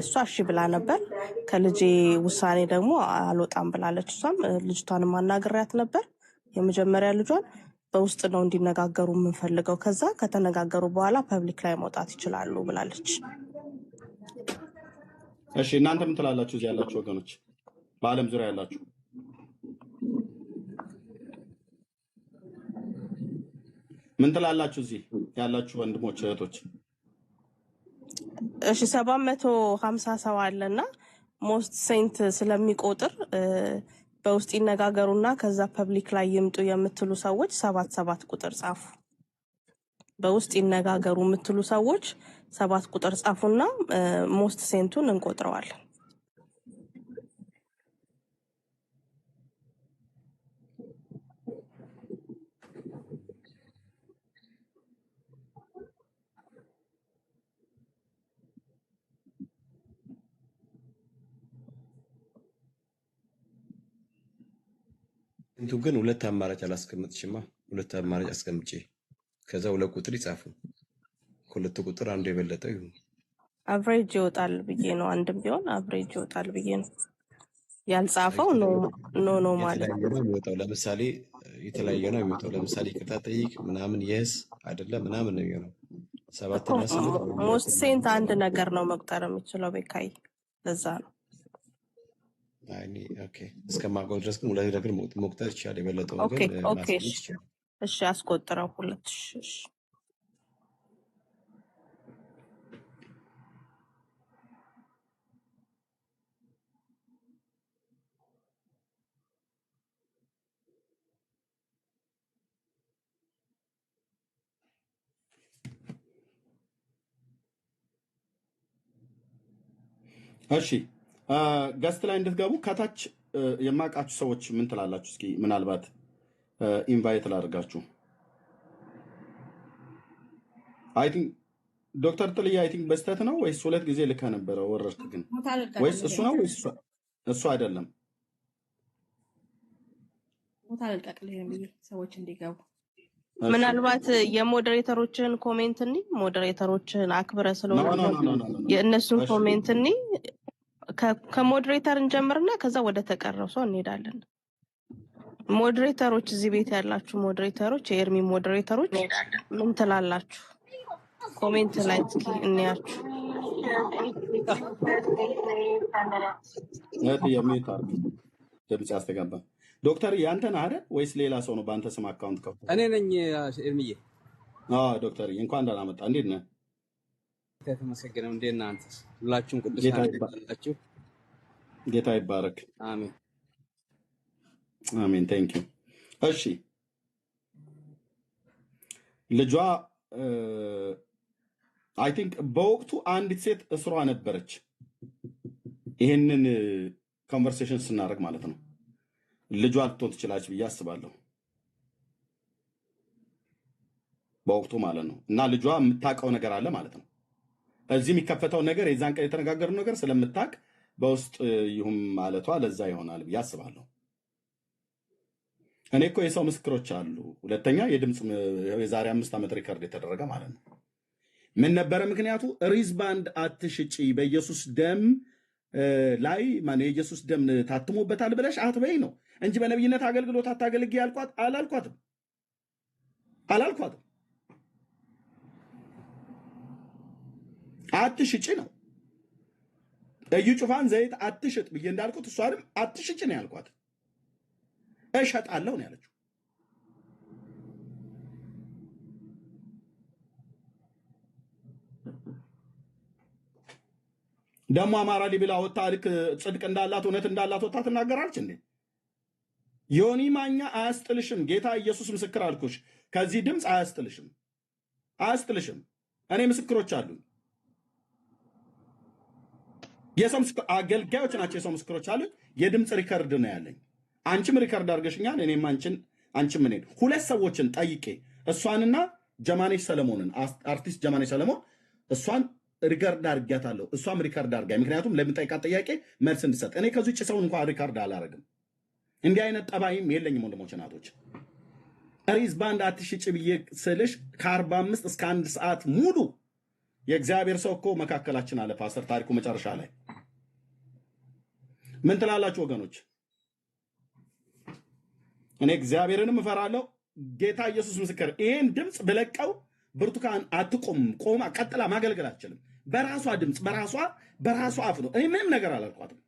[SPEAKER 3] እሷ እሺ ብላ ነበር። ከልጄ ውሳኔ ደግሞ አልወጣም ብላለች። እሷም ልጅቷን ማናገሪያት ነበር። የመጀመሪያ ልጇን በውስጥ ነው እንዲነጋገሩ የምንፈልገው፣ ከዛ ከተነጋገሩ በኋላ ፐብሊክ ላይ መውጣት ይችላሉ ብላለች።
[SPEAKER 1] እሺ እናንተ ምን ትላላችሁ? እዚህ ያላችሁ ወገኖች፣ በአለም ዙሪያ ያላችሁ ምን ትላላችሁ? እዚህ ያላችሁ ወንድሞች እህቶች።
[SPEAKER 3] እሺ 750 ሰው አለና ሞስት ሴንት ስለሚቆጥር በውስጥ ይነጋገሩና ከዛ ፐብሊክ ላይ ይምጡ የምትሉ ሰዎች 77 ቁጥር ጻፉ። በውስጥ ይነጋገሩ የምትሉ ሰዎች 7 ቁጥር ጻፉና ሞስት ሴንቱን እንቆጥረዋለን።
[SPEAKER 7] እንቱ ግን ሁለት አማራጭ አላስቀምጥሽማ። ሁለት አማራጭ አስቀምጪ፣ ከዛ ሁለት ቁጥር ይጻፉ። ሁለት ቁጥር አንዱ የበለጠው ይሁን።
[SPEAKER 3] አቨሬጅ ይወጣል ብዬ ነው። አንድም ቢሆን አቨሬጅ ይወጣል ብዬ ነው። ያልጻፈው ኖ ማለት
[SPEAKER 7] የተለያየ ነው የሚወጣው። ለምሳሌ የተለያየ ነው የሚወጣው። ለምሳሌ ይቅርታ ጠይቅ ምናምን የስ አይደለም ምናምን ነው የሚሆነው። 7 እና 8
[SPEAKER 3] ሞስት ሴንት አንድ ነገር ነው መቁጠር የሚችለው ቤካይ። ለዛ ነው
[SPEAKER 7] አይኒ ኦኬ። እስከማውቀው ድረስ ግን ሁለት ነገር መቁጠር ይችላል። የበለጠው
[SPEAKER 3] ኦኬ
[SPEAKER 7] ግን
[SPEAKER 3] ኦኬ።
[SPEAKER 7] ማስቀመጥ ይችላል።
[SPEAKER 3] እሺ አስቆጥረው ሁለት። እሺ
[SPEAKER 1] እሺ ገስት ላይ እንድትገቡ ከታች የማውቃችሁ ሰዎች ምን ትላላችሁ? እስኪ ምናልባት ኢንቫይት ላድርጋችሁ። አይ ቲንክ ዶክተር ጥልዬ አይ ቲንክ በስተት ነው ወይስ ሁለት ጊዜ ልከ ነበረ ወረድክ? ግን ወይስ እሱ ነው ወይስ እሱ አይደለም?
[SPEAKER 8] ቦታ ልቀቅልህ ብዬ ሰዎች እንዲገቡ
[SPEAKER 3] ምናልባት የሞዴሬተሮችን ኮሜንት እኒ ሞዴሬተሮችን አክብረ
[SPEAKER 1] ኖ
[SPEAKER 3] ስለሆነ
[SPEAKER 1] ኖ ኖ ኖ ኖ ኖ።
[SPEAKER 3] የእነሱን
[SPEAKER 1] እሺ
[SPEAKER 3] ኮሜንት እኒ ከሞዴሬተር እንጀምርና ከዛ ወደ ተቀረው ሰው እንሄዳለን። ሞዴሬተሮች እዚህ ቤት ያላችሁ ሞዴሬተሮች፣ የኤርሚ ሞዴሬተሮች ምን ትላላችሁ? ኮሜንት ላይ እስኪ እንያችሁ።
[SPEAKER 1] እህት የሚዩት አድርግ፣ ድምፅ ያስተጋባ። ዶክተር ያንተን አይደል ወይስ ሌላ ሰው ነው በአንተ ስም አካውንት ከፍቶ?
[SPEAKER 2] እኔ ነኝ ኤርሚዬ።
[SPEAKER 1] ዶክተር እንኳን ደህና መጣ። እንዴት ነህ?
[SPEAKER 2] ተመሰግነው። እንዴት ነህ አንተስ? ሁላችሁም
[SPEAKER 1] ጌታ
[SPEAKER 2] ቅዱሳን
[SPEAKER 1] ይባ-
[SPEAKER 2] ናችሁ?
[SPEAKER 1] ጌታ ይባረክ።
[SPEAKER 2] አሜን።
[SPEAKER 1] አሜን። ቴንክ ዩ። እሺ ልጇ አይ ቲንክ በወቅቱ አንዲት ሴት እስሯ ነበረች። ይህንን ኮንቨርሴሽን ስናደርግ ማለት ነው። ልጇ ልትሆን ትችላለች ብዬ አስባለሁ በወቅቱ ማለት ነው። እና ልጇ የምታውቀው ነገር አለ ማለት ነው። እዚህ የሚከፈተው ነገር የዛን ቀን የተነጋገርነው ነገር ስለምታውቅ በውስጥ ይሁን ማለቷ ለዛ ይሆናል ብዬ አስባለሁ። እኔ እኮ የሰው ምስክሮች አሉ። ሁለተኛ የድምፅ የዛሬ 5 ዓመት ሪከርድ የተደረገ ማለት ነው። ምን ነበረ ምክንያቱ? ሪዝባንድ አትሽጪ በኢየሱስ ደም ላይ ማነው የኢየሱስ ደም ታትሞበታል ብለሽ አትበይ ነው እንጂ በነቢይነት አገልግሎት አታገልግይ አላልኳትም። አትሽጪ ነው። እዩ ጩፋን ዘይት አትሽጥ ብዬ እንዳልኩት እሷንም አትሽጪ ነው ያልኳት። እሸጣለሁ ነው ያለችው። ደግሞ አማራ ሊብላ ወጣ ልክ ጽድቅ እንዳላት እውነት እንዳላት ወጣ ትናገራለች እንዴ? ዮኒ ማኛ አያስጥልሽም። ጌታ ኢየሱስ ምስክር አልኩሽ። ከዚህ ድምፅ አያስጥልሽም። እኔ ምስክሮች አሉ። የሰው አገልጋዮች ናቸው። የሰው ምስክሮች አሉ። የድምፅ ሪከርድ ነው ያለኝ። አንቺም ሪከርድ አድርገሽኛል። እኔም አንቺም እኔን ሁለት ሰዎችን ጠይቄ እሷንና ጀማኔሽ ሰለሞንን አርቲስት ጀማኔሽ ሰለሞን እሷን ሪከርድ አድርጊያታለሁ። እሷም ሪከርድ አድርጋኝ። ምክንያቱም ለምጠይቃት ጥያቄ መልስ እንድሰጥ። እኔ ከዚህ ውጭ ሰውን እንኳን ሪከርድ አላረግም። እንዲህ አይነት ጠባይም የለኝም ወንድሞች እናቶች። ሪዝ ባንድ አትሽጭ ብዬ ስልሽ ከ45 እስከ 1 ሰዓት ሙሉ የእግዚአብሔር ሰው እኮ መካከላችን አለ። ፓስተር ታሪኩ መጨረሻ ላይ ምን ትላላችሁ ወገኖች? እኔ እግዚአብሔርንም እፈራለሁ። ጌታ ኢየሱስ ምስክር፣ ይሄን ድምፅ ብለቀው ብርቱካን አትቆም፣ ቆማ ቀጥላ ማገልገል አትችልም። በራሷ ድምፅ በራሷ አፍ ነው። እኔ ምንም ነገር አላልኳትም።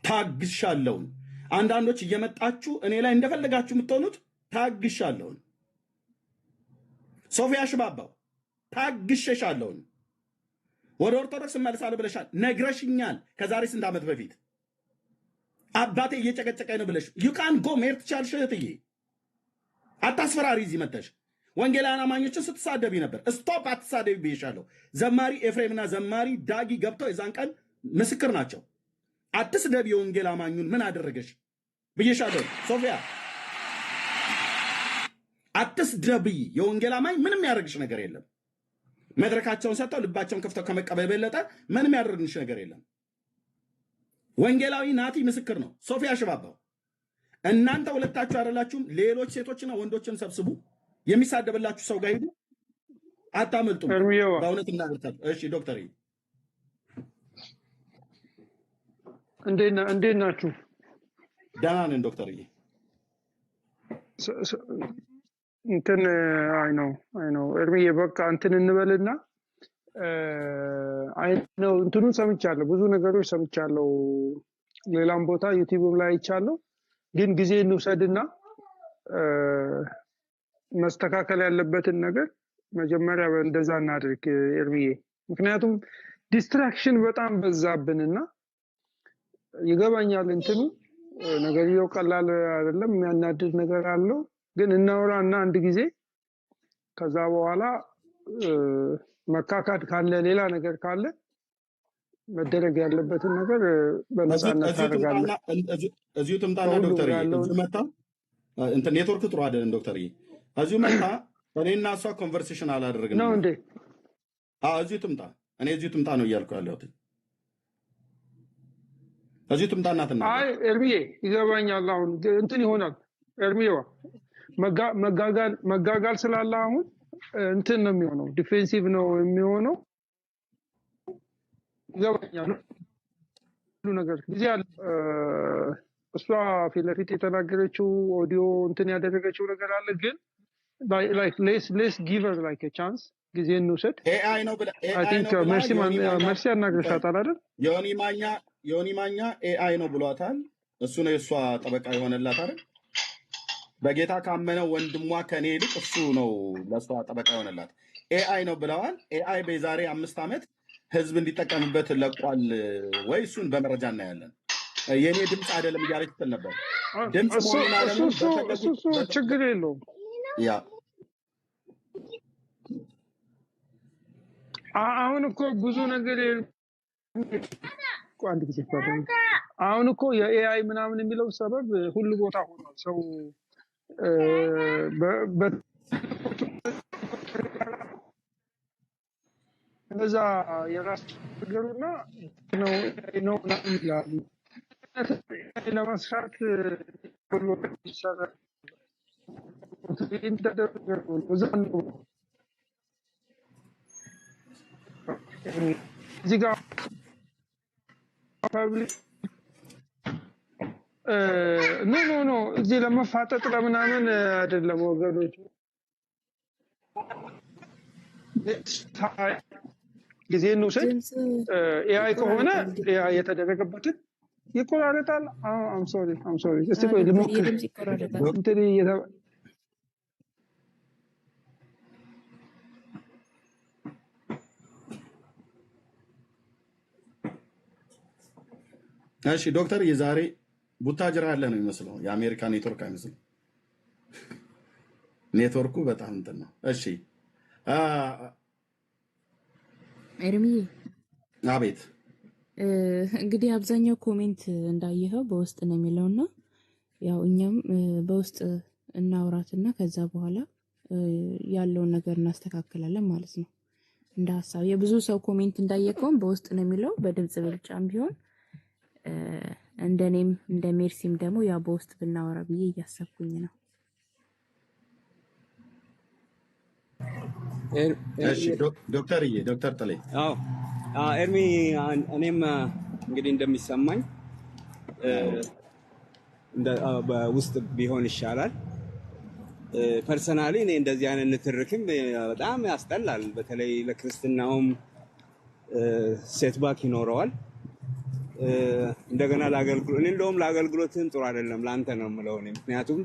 [SPEAKER 1] ታግሻለሁን። አንዳንዶች እየመጣችሁ እኔ ላይ እንደፈለጋችሁ የምትሆኑት ታግሻለሁን። ሶፊያ ሽባባው ታግሸሻለሁን። ወደ ኦርቶዶክስ እመልሳለሁ ብለሻል፣ ነግረሽኛል። ከዛሬ ስንት ዓመት በፊት አባቴ እየጨቀጨቀኝ ነው ብለሽ ዩካን ጎ መሄድ ትቻልሽ እህትዬ። አታስፈራሪ። እዚህ መተሽ ወንጌላውያን አማኞችን ስትሳደቢ ነበር። ስቶፕ፣ አትሳደቢ ብዬሻለሁ። ዘማሪ ኤፍሬምና ዘማሪ ዳጊ ገብተው የዛን ቀን ምስክር ናቸው። አትስደቢ የወንጌል አማኙን ምን አደረገሽ ብዬሻለሁ። ሶፊያ አትስደቢ የወንጌል አማኝ ምንም ያደርግሽ ነገር የለም። መድረካቸውን ሰጥተው ልባቸውን ከፍተው ከመቀበል የበለጠ ምንም ያደርግሽ ነገር የለም። ወንጌላዊ ናቲ ምስክር ነው። ሶፊያ ሽባባው እናንተ ሁለታችሁ አይደላችሁም? ሌሎች ሴቶችና ወንዶችን ሰብስቡ። የሚሳደብላችሁ ሰው ጋር ሂዱ፣ አታመልጡም። በእውነት እናገርታችሁ። እሺ ዶክተር
[SPEAKER 9] እንዴት ናችሁ?
[SPEAKER 1] ደህና ነን ዶክተር።
[SPEAKER 9] እንትን አይ ነው እርምዬ በቃ እንትን እንበልና አይ ነው እንትኑን ሰምቻለሁ፣ ብዙ ነገሮች ሰምቻለሁ፣ ሌላም ቦታ ዩቲዩብም ላይ አይቻለሁ። ግን ጊዜ እንውሰድና መስተካከል ያለበትን ነገር መጀመሪያ እንደዛ እናድርግ እርምዬ። ምክንያቱም ዲስትራክሽን በጣም በዛብንና ይገባኛል። እንትኑ ነገርየው ቀላል አይደለም፣ የሚያናድድ ነገር አለው። ግን እናውራና አንድ ጊዜ ከዛ በኋላ መካካድ ካለ ሌላ ነገር ካለ መደረግ ያለበትን ነገር በነፃነት ታደርጋለህ።
[SPEAKER 1] እዚሁ ትምጣና ዶክተር እዚሁ መጣ። እንትን ኔትወርክ ጥሩ አይደለም ዶክተር። እዚሁ መጣ። እኔና እሷ ኮንቨርሴሽን አላደረግንም
[SPEAKER 9] ነው እንዴ?
[SPEAKER 1] እዚሁ ትምጣ። እኔ እዚሁ ትምጣ ነው እያልኩ ያለሁት። እዚሁ ትምጣና ትናገር።
[SPEAKER 9] አይ ኤርሚዬ ይገባኛል። አሁን እንትን ይሆናል ኤርሚዬ መጋጋል ስላለ አሁን እንትን ነው የሚሆነው፣ ዲፌንሲቭ ነው የሚሆነው። ይገባኛል ሁሉ ነገር ጊዜ አለ። እሷ ፊት ለፊት የተናገረችው ኦዲዮ እንትን ያደረገችው ነገር አለ። ግን like let's give her like a chance። ጊዜ እንውሰድ።
[SPEAKER 1] ኤአይ ነው ብለ
[SPEAKER 9] አይ ቲንክ መርሲ አናግረሻታል አይደል?
[SPEAKER 1] ዮኒ ማኛ ኤአይ ነው ብሏታል። እሱ ነው የእሷ ጠበቃ የሆነላት አይደል? በጌታ ካመነው ወንድሟ ከኔ ይልቅ እሱ ነው ለእሷ ጠበቃ የሆነላት። ኤአይ ነው ብለዋል። ኤአይ በዛሬ 5 ዓመት ህዝብ እንዲጠቀምበት ለቋል ወይ? እሱን በመረጃ እናያለን። የኔ ድምፅ አይደለም እያለች ትል ነበር። ድምፅ መሆኑን አይደለም
[SPEAKER 9] ችግር የለውም።
[SPEAKER 1] ያ
[SPEAKER 9] አሁን እኮ ብዙ ነገር አንድ ጊዜ አሁን እኮ የኤአይ ምናምን የሚለው ሰበብ ሁሉ ቦታ ሆኗል። ሰው እንደዛ የራስ ነገሩና ነው ይላሉ። ለመስራት ሁሉ ይሰራል። እዚህ ጋር ኖ እዚህ ለመፋጠጥ ለምናምን አይደለም ወገኖች። ጊዜ እንውሰድ። ኤአይ ከሆነ ኤአይ የተደረገበትን ይቆራረጣል። አም ሶሪ እስቲ ቆይ ልሞክር። እንትን
[SPEAKER 1] እሺ ዶክተር፣ የዛሬ ቡታጅራ ያለ ነው የሚመስለው። የአሜሪካ ኔትወርክ አይመስልም። ኔትወርኩ በጣም እንትን ነው። እሺ
[SPEAKER 5] ኤርሚዬ፣
[SPEAKER 1] አቤት።
[SPEAKER 5] እንግዲህ አብዛኛው ኮሜንት እንዳየኸው በውስጥ ነው የሚለውና ያው እኛም በውስጥ እናውራትና ከዛ በኋላ ያለውን ነገር እናስተካክላለን ማለት ነው። እንደ ሀሳብ የብዙ ሰው ኮሜንት እንዳየከውም በውስጥ ነው የሚለው፣ በድምጽ ብልጫም ቢሆን እንደኔም እንደ ሜርሲም ደግሞ ያው በውስጥ ብናወራ ብዬ እያሰብኩኝ ነው።
[SPEAKER 1] እሺ ዶክተር ጥሌ
[SPEAKER 10] አዎ ኤርሚ እኔም እንግዲህ እንደሚሰማኝ በውስጥ ቢሆን ይሻላል። ፐርሰናሊ እኔ እንደዚህ አይነት ንትርክም በጣም ያስጠላል። በተለይ ለክርስትናውም ሴትባክ ይኖረዋል። እንደገና እኔ እንደውም ለአገልግሎትም ጥሩ አይደለም ለአንተ ነው የምለው እኔ። ምክንያቱም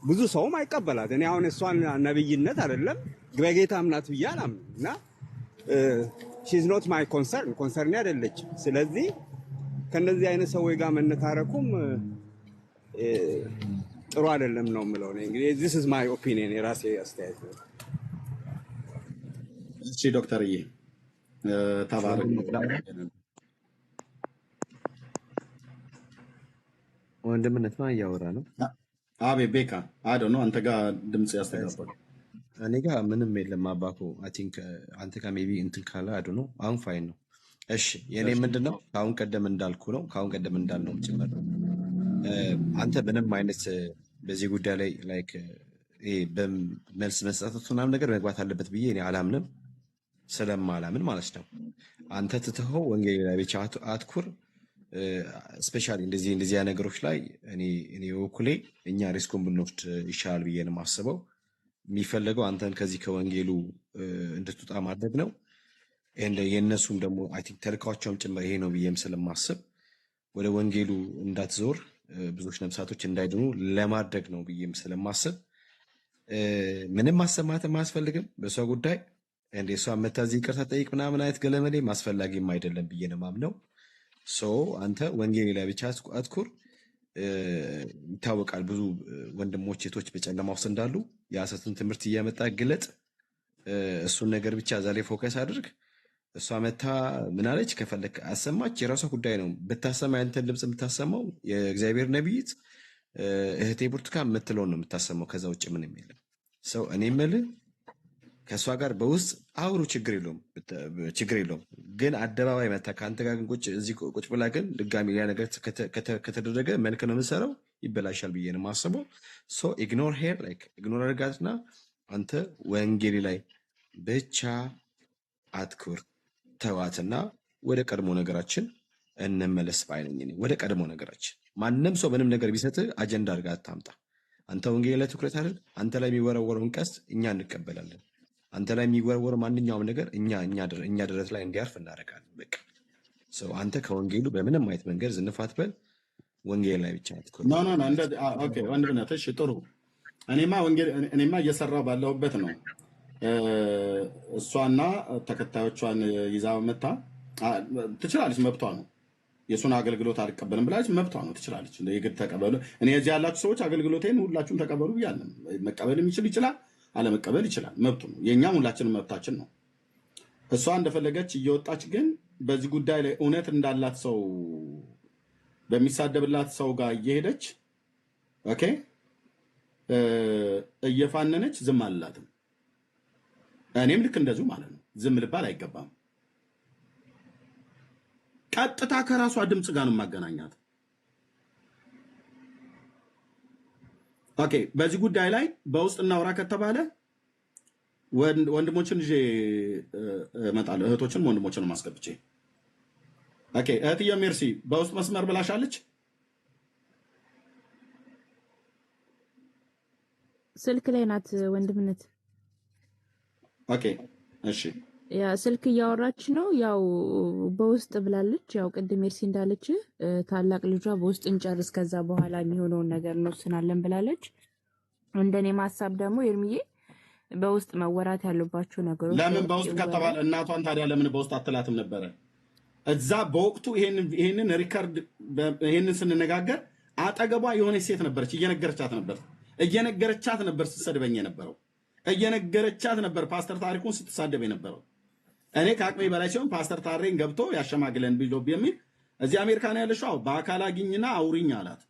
[SPEAKER 10] ብዙ ሰውም አይቀበላት። እኔ አሁን እሷን ነብይነት አይደለም በጌታም ናት ብዬ አላምንም እና she's not my concern አይደለችም። ስለዚህ ከነዚህ አይነት ሰዎች ጋር መነታረኩም ጥሩ አይደለም ነው የምለው እኔ። እንግዲህ this is my opinion የራሴ አስተያየት ነው።
[SPEAKER 1] እሺ ዶክተርዬ ተባረክ።
[SPEAKER 7] ወንድምነት ማን እያወራ ነው?
[SPEAKER 1] አቤ ቤካ አዶ ነው አንተ ጋር ድምጽ ያስተጋባል።
[SPEAKER 7] እኔ ጋር ምንም የለም አባኮ። አይ ቲንክ አንተ ጋር ሜቢ እንትን ካለ አዶ ነው። አሁን ፋይን ነው። እሺ የኔ ምንድነው ከአሁን ቀደም እንዳልኩ ነው፣ ከአሁን ቀደም እንዳልነው ጭምር ነው። አንተ ምንም አይነት በዚህ ጉዳይ ላይ ላይክ በመልስ መስጠት ምናምን ነገር መግባት አለበት ብዬ እኔ አላምንም፣ ስለማላምን ማለት ነው። አንተ ትተኸው ወንጌል ላይ ብቻ አትኩር። ስፔሻሊ እንደዚህ ነገሮች ላይ እኔ በኩሌ እኛ ሪስኩን ብንወስድ ይሻላል ብዬ ነው የማስበው። የሚፈለገው አንተን ከዚህ ከወንጌሉ እንድትወጣ ማድረግ ነው። የእነሱም ደግሞ አይ ቲንክ ተልካቸውም ጭምር ይሄ ነው ብዬም ስለማስብ ወደ ወንጌሉ እንዳትዞር ብዙዎች ነፍሳቶች እንዳይድኑ ለማድረግ ነው ብዬም ስለማስብ ምንም ማሰማትም አያስፈልግም በሷ ጉዳይ። እንደ እሷ መታዚ ይቅርታ ጠይቅ ምናምን አይነት ገለመሌ ማስፈላጊም አይደለም ብዬ ነው የማምነው። አንተ ወንጌል ላይ ብቻ አትኩር። ይታወቃል ብዙ ወንድሞች ሴቶች በጨለማ ውስጥ እንዳሉ የሐሰትን ትምህርት እያመጣ ግለጥ። እሱን ነገር ብቻ እዛ ላይ ፎከስ አድርግ። እሷ መታ ምናለች ከፈለክ አሰማች፣ የራሷ ጉዳይ ነው። ብታሰማ ያንተን ድምፅ የምታሰማው የእግዚአብሔር ነቢይት እህቴ ብርቱካን የምትለውን ነው የምታሰማው። ከዛ ውጭ ምንም የለም። እኔ የምልህ ከእሷ ጋር በውስጥ አውሩ፣ ችግር የለውም። ግን አደባባይ መታ ከአንተ ጋር ግን እዚህ ቁጭ ብላ ግን ድጋሚ ሌላ ነገር ከተደረገ መልክ ነው የምንሰራው፣ ይበላሻል ብዬ ነው የማስበው። ኢግኖር ሄር ኢግኖር አድርጋትና አንተ ወንጌል ላይ ብቻ አትኩር፣ ተዋትና ወደ ቀድሞ ነገራችን እንመለስ ባይነኝ። ወደ ቀድሞ ነገራችን ማንም ሰው ምንም ነገር ቢሰጥህ አጀንዳ አድርጋ አታምጣ። አንተ ወንጌል ላይ ትኩረት አድርግ። አንተ ላይ የሚወረወረውን ቀስት እኛ እንቀበላለን። አንተ ላይ የሚወረወር ማንኛውም ነገር እኛ ድረት ላይ እንዲያርፍ እናደርጋለን። በቃ አንተ ከወንጌሉ በምንም አይነት መንገድ ዝንፍ አትበል። ወንጌል ላይ ብቻ አትኩር።
[SPEAKER 1] ኦኬ ወንድምነት፣ እሺ ጥሩ። እኔማ እየሰራው ባለሁበት ነው። እሷና ተከታዮቿን ይዛ መታ ትችላለች፣ መብቷ ነው። የእሱን አገልግሎት አልቀበልም ብላለች፣ መብቷ ነው፣ ትችላለች። የግድ ተቀበሉ። እኔ እዚህ ያላችሁ ሰዎች አገልግሎቴን ሁላችሁም ተቀበሉ ብያለሁ። መቀበል የሚችል ይችላል፣ አለመቀበል ይችላል፣ መብቱ ነው። የእኛም ሁላችንም መብታችን ነው። እሷ እንደፈለገች እየወጣች ግን በዚህ ጉዳይ ላይ እውነት እንዳላት ሰው በሚሳደብላት ሰው ጋር እየሄደች ኦኬ እየፋነነች ዝም አልላትም። እኔም ልክ እንደዚሁ ማለት ነው። ዝም ልባል አይገባም። ቀጥታ ከራሷ ድምፅ ጋር ነው ማገናኛት። ኦኬ በዚህ ጉዳይ ላይ በውስጥ እናውራ ከተባለ ወንድሞችን ይዤ እመጣለሁ። እህቶችን ወንድሞችን ማስገብቼ። ኦኬ እህትዬ ሜርሲ በውስጥ መስመር ብላሻለች።
[SPEAKER 5] ስልክ ላይ ናት ወንድምነት።
[SPEAKER 1] ኦኬ እሺ
[SPEAKER 5] ያ ስልክ እያወራች ነው። ያው በውስጥ ብላለች። ያው ቅድም ሜርሲ እንዳለች ታላቅ ልጇ በውስጥ እንጨርስ ከዛ በኋላ የሚሆነውን ነገር እንወስናለን ብላለች። እንደኔ ማሳብ ደግሞ ኤርሚዬ በውስጥ መወራት ያሉባቸው ነገሮች
[SPEAKER 1] ለምን በውስጥ ከተባለ እናቷን ታዲያ ለምን በውስጥ አትላትም ነበረ? እዛ በወቅቱ ይሄንን ሪከርድ ይሄንን ስንነጋገር አጠገቧ የሆነች ሴት ነበረች፣ እየነገረቻት ነበር ስትሰድበኝ የነበረው፣ እየነገረቻት ነበር ፓስተር ታሪኩን ስትሳደብ የነበረው። እኔ ከአቅሜ በላይ ሲሆን ፓስተር ታሬን ገብቶ ያሸማግለን ቢሎ የሚል እዚህ አሜሪካ ነው ያለሽው፣ በአካል አግኝና አውሪኝ አላት።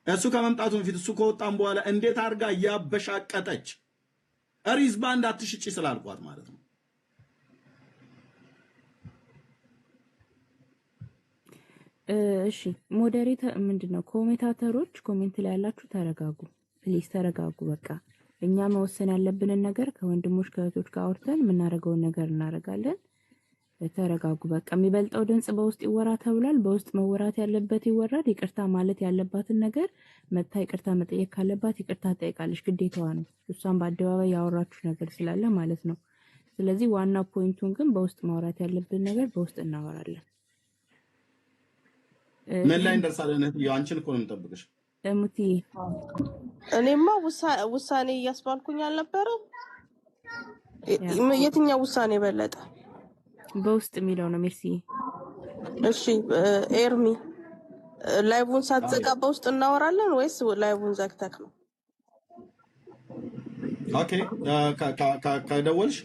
[SPEAKER 1] እሱ ከመምጣቱ በፊት እሱ ከወጣም በኋላ እንዴት አድርጋ እያበሻቀጠች ሪዝባ እንዳትሽጪ ስላልኳት ማለት ነው።
[SPEAKER 5] እሺ ሞዴሬተር ምንድነው? ኮሜንታተሮች ኮሜንት ላይ ያላችሁ ተረጋጉ፣ ፕሊዝ ተረጋጉ። በቃ እኛ መወሰን ያለብንን ነገር ከወንድሞች ከእህቶች ጋር አውርተን የምናደርገውን ነገር እናደርጋለን። ተረጋጉ። በቃ የሚበልጠው ድምጽ በውስጥ ይወራ ተብሏል። በውስጥ መወራት ያለበት ይወራል። ይቅርታ ማለት ያለባትን ነገር መታ ይቅርታ መጠየቅ ካለባት ይቅርታ ትጠይቃለች፣ ግዴታዋ ነው። እሷን በአደባባይ ያወራችሁ ነገር ስላለ ማለት ነው። ስለዚህ ዋና ፖይንቱን ግን በውስጥ ማውራት ያለብን ነገር በውስጥ እናወራለን።
[SPEAKER 1] ምን ላይ እንደርሳለን? አንቺን እኮ ነው የምጠብቅሽ።
[SPEAKER 5] ሙቲ
[SPEAKER 3] እኔማ ውሳኔ እያስባልኩኝ አልነበረም። የትኛው ውሳኔ በለጠ?
[SPEAKER 5] በውስጥ የሚለው ነው ሜርሲ።
[SPEAKER 3] እሺ ኤርሚ ላይቡን ሳትዘጋ በውስጥ እናወራለን ወይስ ላይቡን ዘግተክ ነው?
[SPEAKER 1] ኦኬ ከደወልሽ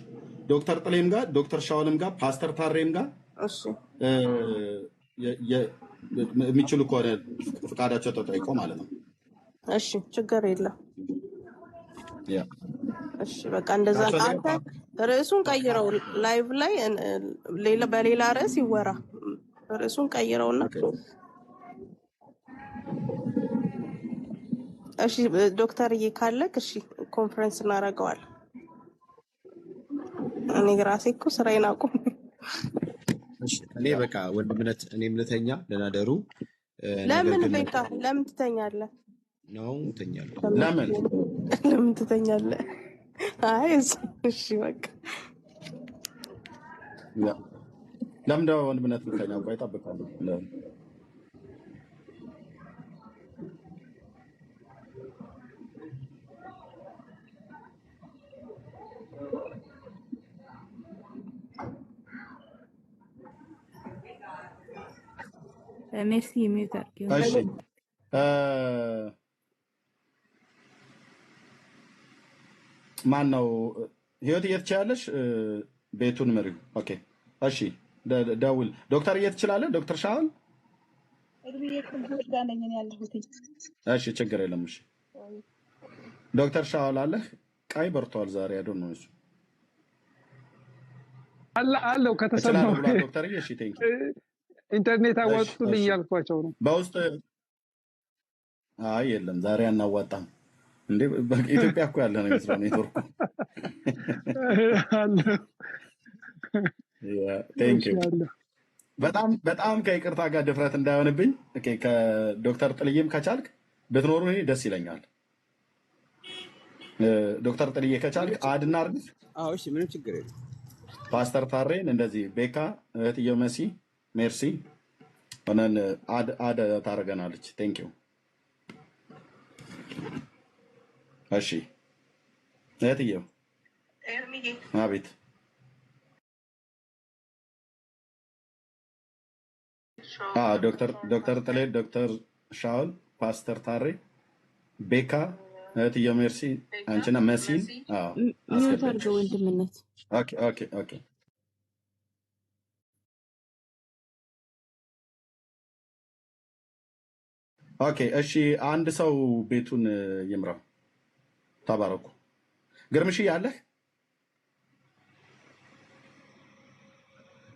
[SPEAKER 1] ዶክተር ጥሌም ጋር ዶክተር ሻውልም ጋር ፓስተር ታሬም ጋር
[SPEAKER 3] እሺ
[SPEAKER 1] የሚችሉ ከሆነ ፍቃዳቸው ተጠይቆ ማለት ነው።
[SPEAKER 3] እሺ ችግር የለም።
[SPEAKER 1] ያ
[SPEAKER 3] እሺ በቃ እንደዛ አንተ ርዕሱን ቀይረው፣ ላይቭ ላይ ሌላ በሌላ ርዕስ ይወራ። ርዕሱን ቀይረውና እሺ ዶክተርዬ ካለክ እሺ ኮንፈረንስ እናደርገዋለን። እኔ ራሴ እኮ ስራዬን አቁም።
[SPEAKER 7] እኔ በቃ ወንድምነት እኔ እምነተኛ ለናደሩ
[SPEAKER 3] ለምን በቃ ለምን ትተኛለህ?
[SPEAKER 7] ነው ተኛለሁ።
[SPEAKER 3] ለምን ትተኛለህ? አይ እሺ በቃ
[SPEAKER 1] ለምን ደው ወንድምነት ልከኛ ቆይ እጠብቃለሁ።
[SPEAKER 5] ሜርሲ ሚዩት አድርጊው።
[SPEAKER 1] እሺ ማን ነው ህይወት እየተቻለሽ ቤቱን ምሪው። ኦኬ እሺ ደውል ዶክተር እየተችላለ ዶክተር ሻውል እሺ ችግር የለም። እሺ ዶክተር ሻውል አለህ? ቀይ በርቷል ዛሬ አይደል ነው እሱ
[SPEAKER 9] አለው ከተሰማው
[SPEAKER 1] ዶክተር እሺ ቴንክ
[SPEAKER 9] ኢንተርኔት አዋጡልኝ ያልኳቸው ነው።
[SPEAKER 1] በውስጥ አይ የለም ዛሬ አናዋጣም እንዴ ኢትዮጵያ እኮ ያለ ነው መስራ ኔትወርክ። ቴንክ ዩ በጣም ከይቅርታ ጋር ድፍረት እንዳይሆንብኝ ከዶክተር ጥልዬም ከቻልክ ብትኖሩ እኔ ደስ ይለኛል። ዶክተር ጥልዬ ከቻልክ አድ እናድርግ።
[SPEAKER 10] አዎ እሺ ምንም ችግር የለም።
[SPEAKER 1] ፓስተር ታሬን እንደዚህ ቤካ እህትየው መሲ ሜርሲ ሆነን አድ ታደርገናለች። ቴንክ ዩ እሺ እህትየው አቤት ዶክተር ጥሌ ዶክተር ሻውል ፓስተር ታሬ ቤካ እህትየው ሜርሲ አንቺና መሲን
[SPEAKER 5] ሚዩት አድርገው ወንድምነት።
[SPEAKER 1] ኦኬ ኦኬ ኦኬ ኦኬ እሺ አንድ ሰው ቤቱን ይምራው። ተባረኩ። ግርምሽዬ አለህ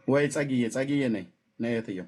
[SPEAKER 1] ወይ? ጸግዬ ነኝ እህትየው